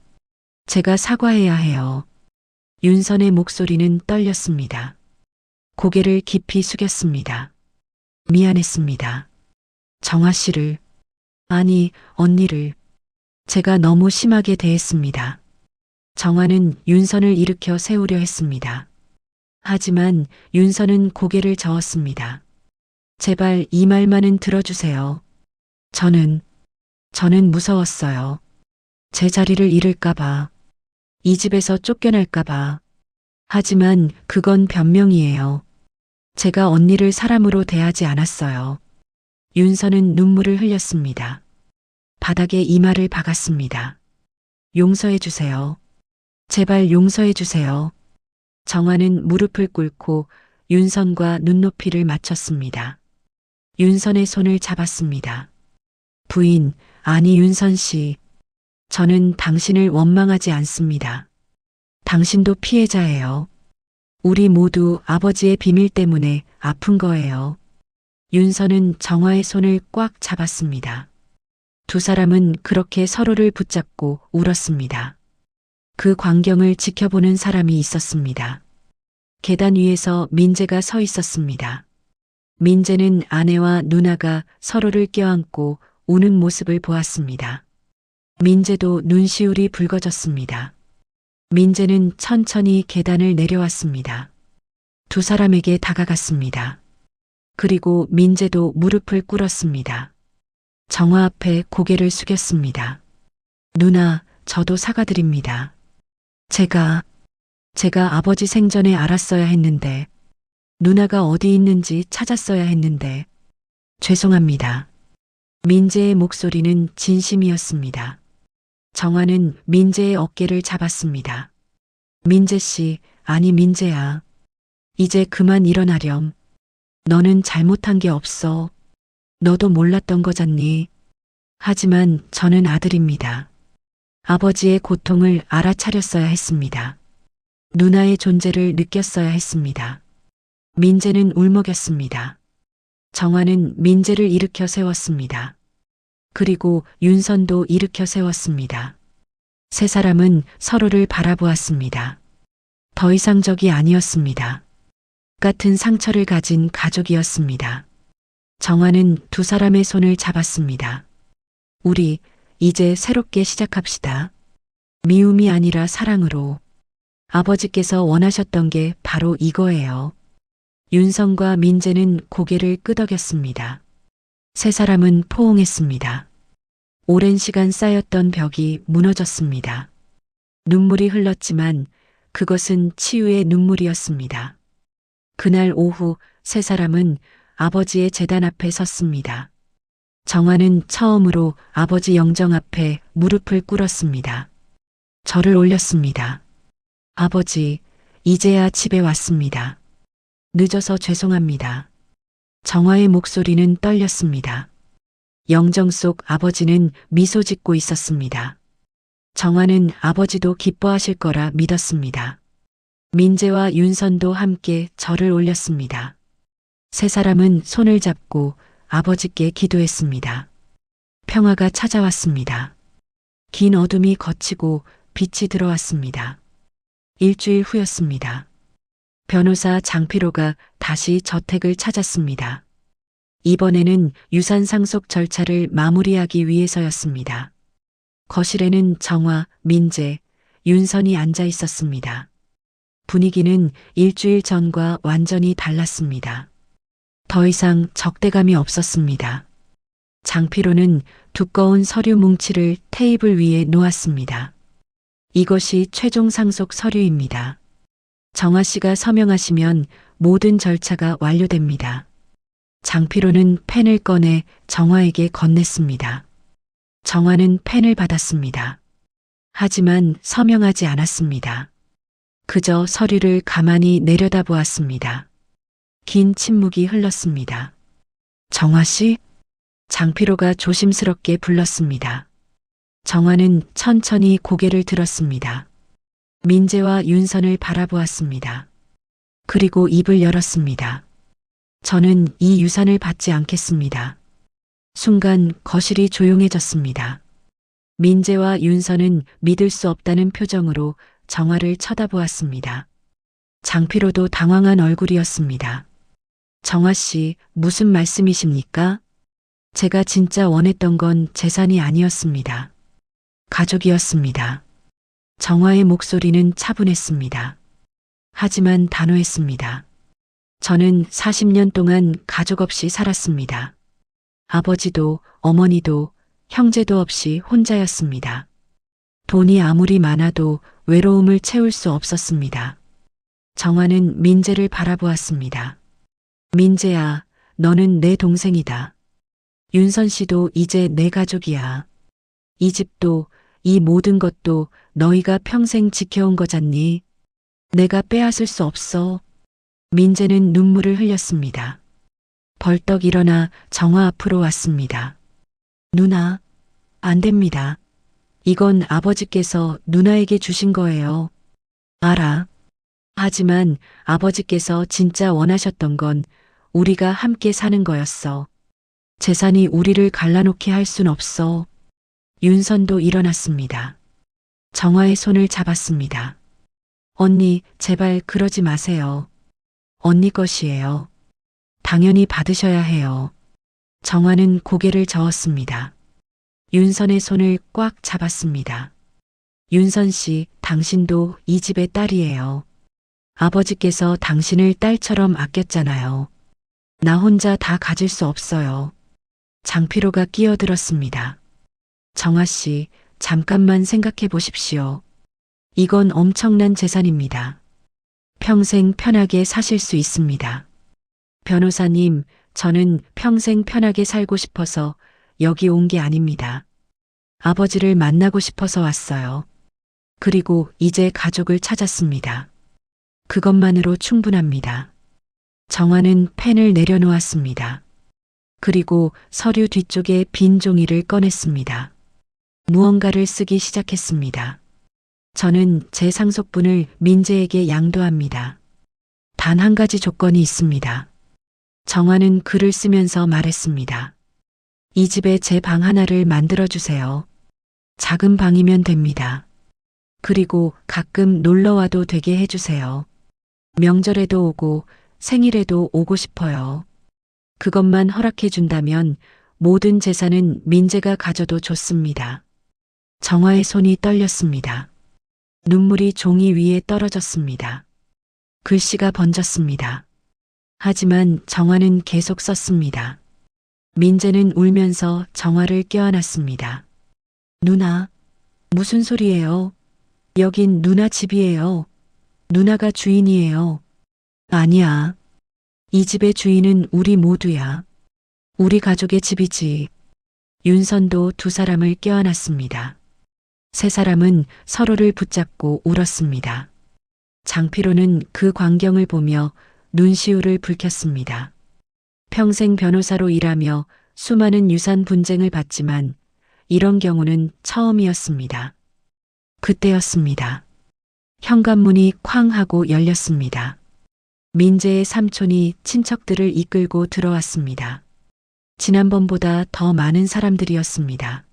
사과해야 해요. 윤선의 목소리는 떨렸습니다. 고개를 깊이 숙였습니다. 미안했습니다. 정화 씨를, 아니, 언니를 제가 너무 심하게 대했습니다. 정화는 윤선을 일으켜 세우려 했습니다. 하지만 윤선은 고개를 저었습니다. 제발 이 말만은 들어주세요. 저는 무서웠어요. 제 자리를 잃을까봐, 이 집에서 쫓겨날까봐. 하지만 그건 변명이에요. 제가 언니를 사람으로 대하지 않았어요. 윤선은 눈물을 흘렸습니다. 바닥에 이마를 박았습니다. 용서해 주세요. 제발 용서해 주세요. 정화는 무릎을 꿇고 윤선과 눈높이를 맞췄습니다. 윤선의 손을 잡았습니다. 부인, 아니 윤선 씨. 저는 당신을 원망하지 않습니다. 당신도 피해자예요. 우리 모두 아버지의 비밀 때문에 아픈 거예요. 윤선은 정화의 손을 꽉 잡았습니다. 두 사람은 그렇게 서로를 붙잡고 울었습니다. 그 광경을 지켜보는 사람이 있었습니다. 계단 위에서 민재가 서 있었습니다. 민재는 아내와 누나가 서로를 껴안고 우는 모습을 보았습니다. 민재도 눈시울이 붉어졌습니다. 민재는 천천히 계단을 내려왔습니다. 두 사람에게 다가갔습니다. 그리고 민재도 무릎을 꿇었습니다. 정화 앞에 고개를 숙였습니다. 누나, 저도 사과드립니다. 제가 아버지 생전에 알았어야 했는데, 누나가 어디 있는지 찾았어야 했는데, 죄송합니다. 민재의 목소리는 진심이었습니다. 정화는 민재의 어깨를 잡았습니다. 민재 씨, 아니 민재야. 이제 그만 일어나렴. 너는 잘못한 게 없어. 너도 몰랐던 거잖니. 하지만 저는 아들입니다. 아버지의 고통을 알아차렸어야 했습니다. 누나의 존재를 느꼈어야 했습니다. 민재는 울먹였습니다. 정화는 민재를 일으켜 세웠습니다. 그리고 윤선도 일으켜 세웠습니다. 세 사람은 서로를 바라보았습니다. 더 이상 적이 아니었습니다. 같은 상처를 가진 가족이었습니다. 정화는 두 사람의 손을 잡았습니다. 우리 이제 새롭게 시작합시다. 미움이 아니라 사랑으로. 아버지께서 원하셨던 게 바로 이거예요. 윤선과 민재는 고개를 끄덕였습니다. 세 사람은 포옹했습니다. 오랜 시간 쌓였던 벽이 무너졌습니다. 눈물이 흘렀지만 그것은 치유의 눈물이었습니다. 그날 오후 세 사람은 아버지의 제단 앞에 섰습니다. 정화는 처음으로 아버지 영정 앞에 무릎을 꿇었습니다. 절을 올렸습니다. 아버지, 이제야 집에 왔습니다. 늦어서 죄송합니다. 정화의 목소리는 떨렸습니다. 영정 속 아버지는 미소 짓고 있었습니다. 정화는 아버지도 기뻐하실 거라 믿었습니다. 민재와 윤선도 함께 절을 올렸습니다. 세 사람은 손을 잡고 아버지께 기도했습니다. 평화가 찾아왔습니다. 긴 어둠이 걷히고 빛이 들어왔습니다. 일주일 후였습니다. 변호사 장필호가 다시 저택을 찾았습니다. 이번에는 유산 상속 절차를 마무리하기 위해서였습니다. 거실에는 정화, 민재, 윤선이 앉아 있었습니다. 분위기는 일주일 전과 완전히 달랐습니다. 더 이상 적대감이 없었습니다. 장필호는 두꺼운 서류 뭉치를 테이블 위에 놓았습니다. 이것이 최종 상속 서류입니다. 정화 씨가 서명하시면 모든 절차가 완료됩니다. 장필호는 펜을 꺼내 정화에게 건넸습니다. 정화는 펜을 받았습니다. 하지만 서명하지 않았습니다. 그저 서류를 가만히 내려다보았습니다. 긴 침묵이 흘렀습니다. 정화 씨? 장필호가 조심스럽게 불렀습니다. 정화는 천천히 고개를 들었습니다. 민재와 윤선을 바라보았습니다. 그리고 입을 열었습니다. 저는 이 유산을 받지 않겠습니다. 순간 거실이 조용해졌습니다. 민재와 윤서는 믿을 수 없다는 표정으로 정화를 쳐다보았습니다. 장피로도 당황한 얼굴이었습니다. 정화 씨, 무슨 말씀이십니까? 제가 진짜 원했던 건 재산이 아니었습니다. 가족이었습니다. 정화의 목소리는 차분했습니다. 하지만 단호했습니다. 저는 40년 동안 가족 없이 살았습니다. 아버지도 어머니도 형제도 없이 혼자였습니다. 돈이 아무리 많아도 외로움을 채울 수 없었습니다. 정화는 민재를 바라보았습니다. 민재야, 너는 내 동생이다. 윤선 씨도 이제 내 가족이야. 이 집도 이 모든 것도 너희가 평생 지켜온 거잖니. 내가 빼앗을 수 없어. 민재는 눈물을 흘렸습니다. 벌떡 일어나 정화 앞으로 왔습니다. 누나, 안 됩니다. 이건 아버지께서 누나에게 주신 거예요. 알아. 하지만 아버지께서 진짜 원하셨던 건 우리가 함께 사는 거였어. 재산이 우리를 갈라놓게 할 순 없어. 윤선도 일어났습니다. 정화의 손을 잡았습니다. 언니, 제발 그러지 마세요. 언니 것이에요. 당연히 받으셔야 해요. 정화는 고개를 저었습니다. 윤선의 손을 꽉 잡았습니다. 윤선 씨, 당신도 이 집의 딸이에요. 아버지께서 당신을 딸처럼 아꼈잖아요. 나 혼자 다 가질 수 없어요. 장피로가 끼어들었습니다. 정화 씨, 잠깐만 생각해 보십시오. 이건 엄청난 재산입니다. 평생 편하게 사실 수 있습니다. 변호사님, 저는 평생 편하게 살고 싶어서 여기 온 게 아닙니다. 아버지를 만나고 싶어서 왔어요. 그리고 이제 가족을 찾았습니다. 그것만으로 충분합니다. 정화는 펜을 내려놓았습니다. 그리고 서류 뒤쪽에 빈 종이를 꺼냈습니다. 무언가를 쓰기 시작했습니다. 저는 제 상속분을 민재에게 양도합니다. 단 한 가지 조건이 있습니다. 정화는 글을 쓰면서 말했습니다. 이 집에 제 방 하나를 만들어주세요. 작은 방이면 됩니다. 그리고 가끔 놀러와도 되게 해주세요. 명절에도 오고 생일에도 오고 싶어요. 그것만 허락해준다면 모든 재산은 민재가 가져도 좋습니다. 정화의 손이 떨렸습니다. 눈물이 종이 위에 떨어졌습니다. 글씨가 번졌습니다. 하지만 정화는 계속 썼습니다. 민재는 울면서 정화를 껴안았습니다. 누나, 무슨 소리예요? 여긴 누나 집이에요. 누나가 주인이에요. 아니야. 이 집의 주인은 우리 모두야. 우리 가족의 집이지. 윤선도 두 사람을 껴안았습니다. 세 사람은 서로를 붙잡고 울었습니다. 장피로는 그 광경을 보며 눈시울을 붉혔습니다. 평생 변호사로 일하며 수많은 유산 분쟁을 봤지만 이런 경우는 처음이었습니다. 그때였습니다. 현관문이 쾅 하고 열렸습니다. 민재의 삼촌이 친척들을 이끌고 들어왔습니다. 지난번보다 더 많은 사람들이었습니다.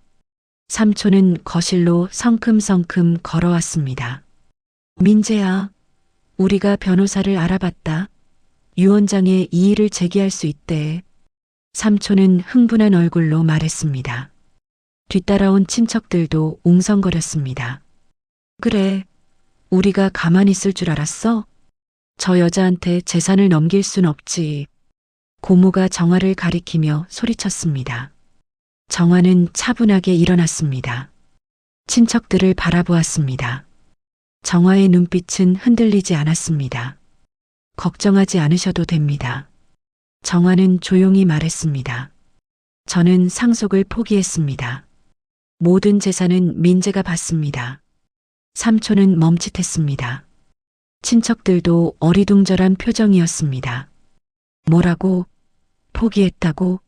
삼촌은 거실로 성큼성큼 걸어왔습니다. 민재야, 우리가 변호사를 알아봤다. 유 원장의 이의를 제기할 수 있대. 삼촌은 흥분한 얼굴로 말했습니다. 뒤따라온 친척들도 웅성거렸습니다. 그래, 우리가 가만히 있을 줄 알았어? 저 여자한테 재산을 넘길 순 없지. 고모가 정화를 가리키며 소리쳤습니다. 정화는 차분하게 일어났습니다. 친척들을 바라보았습니다. 정화의 눈빛은 흔들리지 않았습니다. 걱정하지 않으셔도 됩니다. 정화는 조용히 말했습니다. 저는 상속을 포기했습니다. 모든 재산은 민재가 받습니다. 삼촌은 멈칫했습니다. 친척들도 어리둥절한 표정이었습니다. 뭐라고? 포기했다고?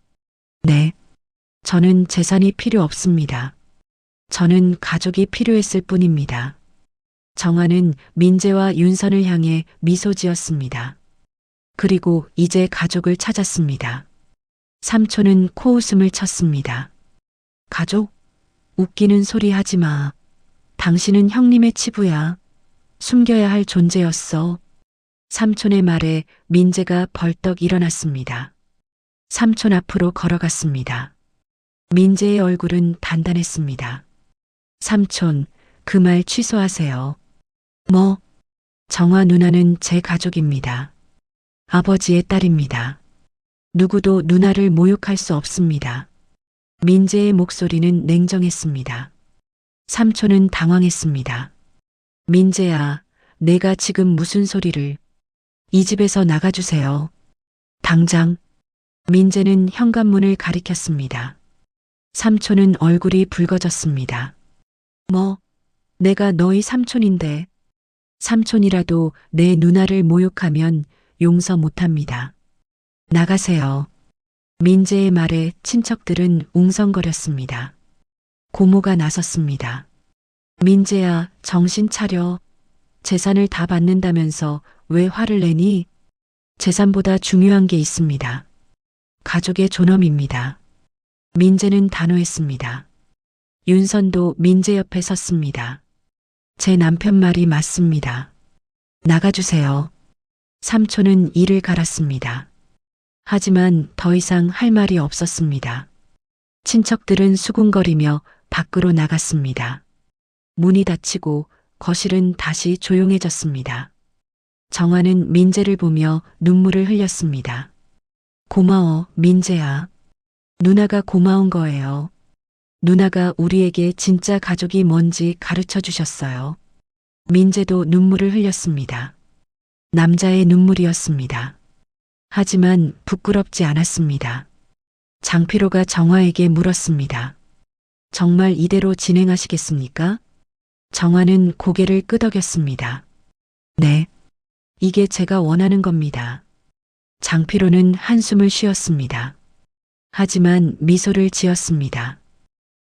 네. 저는 재산이 필요 없습니다. 저는 가족이 필요했을 뿐입니다. 정화는 민재와 윤선을 향해 미소 지었습니다. 그리고 이제 가족을 찾았습니다. 삼촌은 코웃음을 쳤습니다. 가족? 웃기는 소리 하지 마. 당신은 형님의 치부야. 숨겨야 할 존재였어. 삼촌의 말에 민재가 벌떡 일어났습니다. 삼촌 앞으로 걸어갔습니다. 민재의 얼굴은 단단했습니다. 삼촌, 그 말 취소하세요. 뭐? 정화 누나는 제 가족입니다. 아버지의 딸입니다. 누구도 누나를 모욕할 수 없습니다. 민재의 목소리는 냉정했습니다. 삼촌은 당황했습니다. 민재야, 내가 지금 무슨 소리를. 이 집에서 나가주세요. 당장. 민재는 현관문을 가리켰습니다. 삼촌은 얼굴이 붉어졌습니다. 뭐? 내가 너희 삼촌인데. 삼촌이라도 내 누나를 모욕하면 용서 못합니다. 나가세요. 민재의 말에 친척들은 웅성거렸습니다. 고모가 나섰습니다. 민재야, 정신 차려. 재산을 다 받는다면서 왜 화를 내니? 재산보다 중요한 게 있습니다. 가족의 존엄입니다. 민재는 단호했습니다. 윤선도 민재 옆에 섰습니다. 제 남편 말이 맞습니다. 나가주세요. 삼촌은 이를 갈았습니다. 하지만 더 이상 할 말이 없었습니다. 친척들은 수군거리며 밖으로 나갔습니다. 문이 닫히고 거실은 다시 조용해졌습니다. 정화는 민재를 보며 눈물을 흘렸습니다. 고마워, 민재야. 누나가 고마운 거예요. 누나가 우리에게 진짜 가족이 뭔지 가르쳐 주셨어요. 민재도 눈물을 흘렸습니다. 남자의 눈물이었습니다. 하지만 부끄럽지 않았습니다. 장필호가 정화에게 물었습니다. 정말 이대로 진행하시겠습니까? 정화는 고개를 끄덕였습니다. 네. 이게 제가 원하는 겁니다. 장필호는 한숨을 쉬었습니다. 하지만 미소를 지었습니다.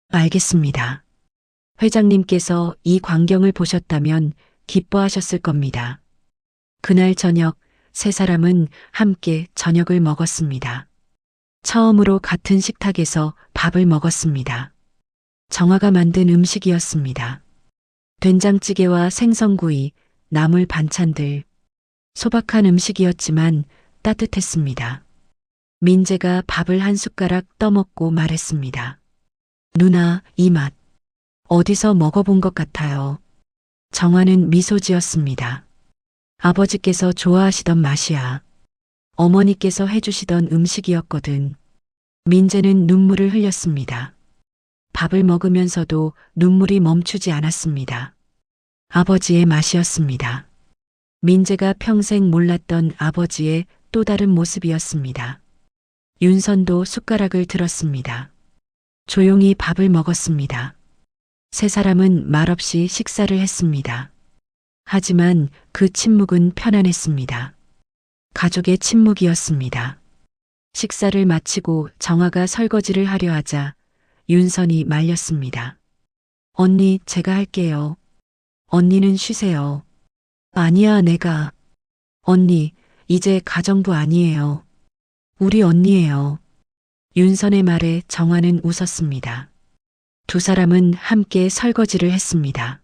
알겠습니다. 회장님께서 이 광경을 보셨다면 기뻐하셨을 겁니다. 그날 저녁 세 사람은 함께 저녁을 먹었습니다. 처음으로 같은 식탁에서 밥을 먹었습니다. 정화가 만든 음식이었습니다. 된장찌개와 생선구이, 나물 반찬들. 소박한 음식이었지만 따뜻했습니다. 민재가 밥을 한 숟가락 떠먹고 말했습니다. 누나, 이 맛. 어디서 먹어본 것 같아요. 정화는 미소 지었습니다. 아버지께서 좋아하시던 맛이야. 어머니께서 해주시던 음식이었거든. 민재는 눈물을 흘렸습니다. 밥을 먹으면서도 눈물이 멈추지 않았습니다. 아버지의 맛이었습니다. 민재가 평생 몰랐던 아버지의 또 다른 모습이었습니다. 윤선도 숟가락을 들었습니다. 조용히 밥을 먹었습니다. 세 사람은 말없이 식사를 했습니다. 하지만 그 침묵은 편안했습니다. 가족의 침묵이었습니다. 식사를 마치고 정화가 설거지를 하려 하자 윤선이 말렸습니다. 언니, 제가 할게요. 언니는 쉬세요. 아니야, 내가. 언니, 이제 가정부 아니에요. 우리 언니예요. 윤선의 말에 정화는 웃었습니다. 두 사람은 함께 설거지를 했습니다.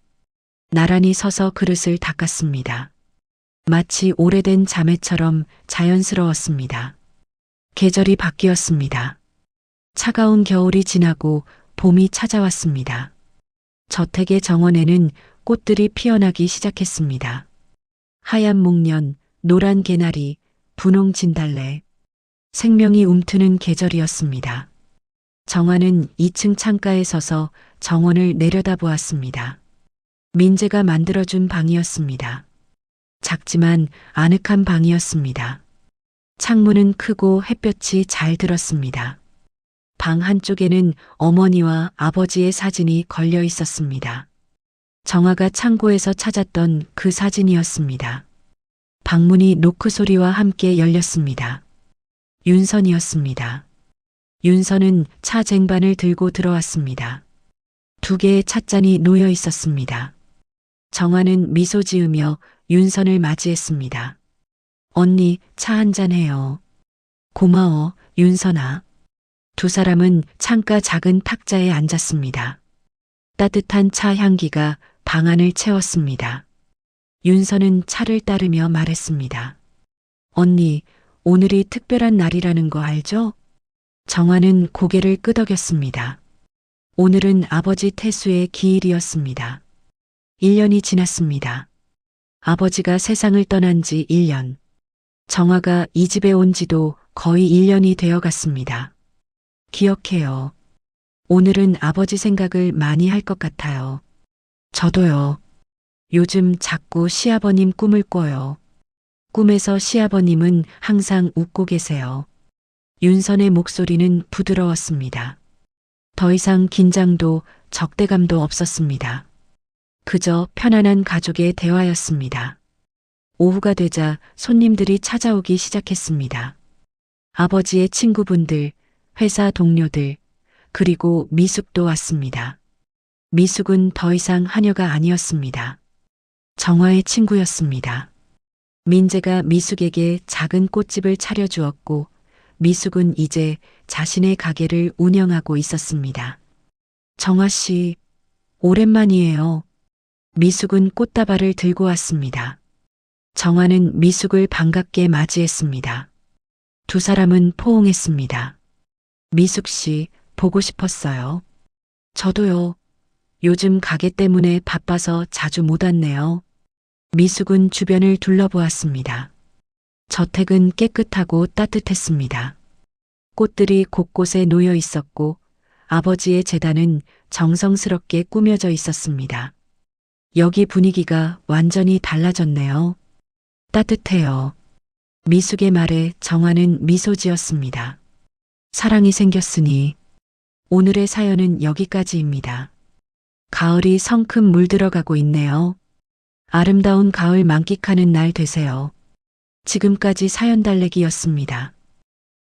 나란히 서서 그릇을 닦았습니다. 마치 오래된 자매처럼 자연스러웠습니다. 계절이 바뀌었습니다. 차가운 겨울이 지나고 봄이 찾아왔습니다. 저택의 정원에는 꽃들이 피어나기 시작했습니다. 하얀 목련, 노란 개나리, 분홍 진달래. 생명이 움트는 계절이었습니다. 정화는 2층 창가에 서서 정원을 내려다보았습니다. 민재가 만들어준 방이었습니다. 작지만 아늑한 방이었습니다. 창문은 크고 햇볕이 잘 들었습니다. 방 한쪽에는 어머니와 아버지의 사진이 걸려 있었습니다. 정화가 창고에서 찾았던 그 사진이었습니다. 방문이 노크 소리와 함께 열렸습니다. 윤선이었습니다. 윤선은 차 쟁반을 들고 들어왔습니다. 두 개의 찻잔이 놓여 있었습니다. 정화는 미소 지으며 윤선을 맞이했습니다. 언니, 차 한잔 해요. 고마워, 윤선아. 두 사람은 창가 작은 탁자에 앉았습니다. 따뜻한 차 향기가 방 안을 채웠습니다. 윤선은 차를 따르며 말했습니다. 언니, 오늘이 특별한 날이라는 거 알죠? 정화는 고개를 끄덕였습니다. 오늘은 아버지 태수의 기일이었습니다. 1년이 지났습니다. 아버지가 세상을 떠난 지 1년. 정화가 이 집에 온 지도 거의 1년이 되어 갔습니다. 기억해요. 오늘은 아버지 생각을 많이 할 것 같아요. 저도요. 요즘 자꾸 시아버님 꿈을 꿔요. 꿈에서 시아버님은 항상 웃고 계세요. 윤선의 목소리는 부드러웠습니다. 더 이상 긴장도 적대감도 없었습니다. 그저 편안한 가족의 대화였습니다. 오후가 되자 손님들이 찾아오기 시작했습니다. 아버지의 친구분들, 회사 동료들, 그리고 미숙도 왔습니다. 미숙은 더 이상 하녀가 아니었습니다. 정화의 친구였습니다. 민재가 미숙에게 작은 꽃집을 차려주었고 미숙은 이제 자신의 가게를 운영하고 있었습니다. 정화 씨, 오랜만이에요. 미숙은 꽃다발을 들고 왔습니다. 정화는 미숙을 반갑게 맞이했습니다. 두 사람은 포옹했습니다. 미숙 씨, 보고 싶었어요. 저도요. 요즘 가게 때문에 바빠서 자주 못 왔네요. 미숙은 주변을 둘러보았습니다. 저택은 깨끗하고 따뜻했습니다. 꽃들이 곳곳에 놓여 있었고 아버지의 제단은 정성스럽게 꾸며져 있었습니다. 여기 분위기가 완전히 달라졌네요. 따뜻해요. 미숙의 말에 정화는 미소 지었습니다. 사랑이 생겼으니 오늘의 사연은 여기까지입니다. 가을이 성큼 물들어가고 있네요. 아름다운 가을 만끽하는 날 되세요. 지금까지 사연 달래기였습니다.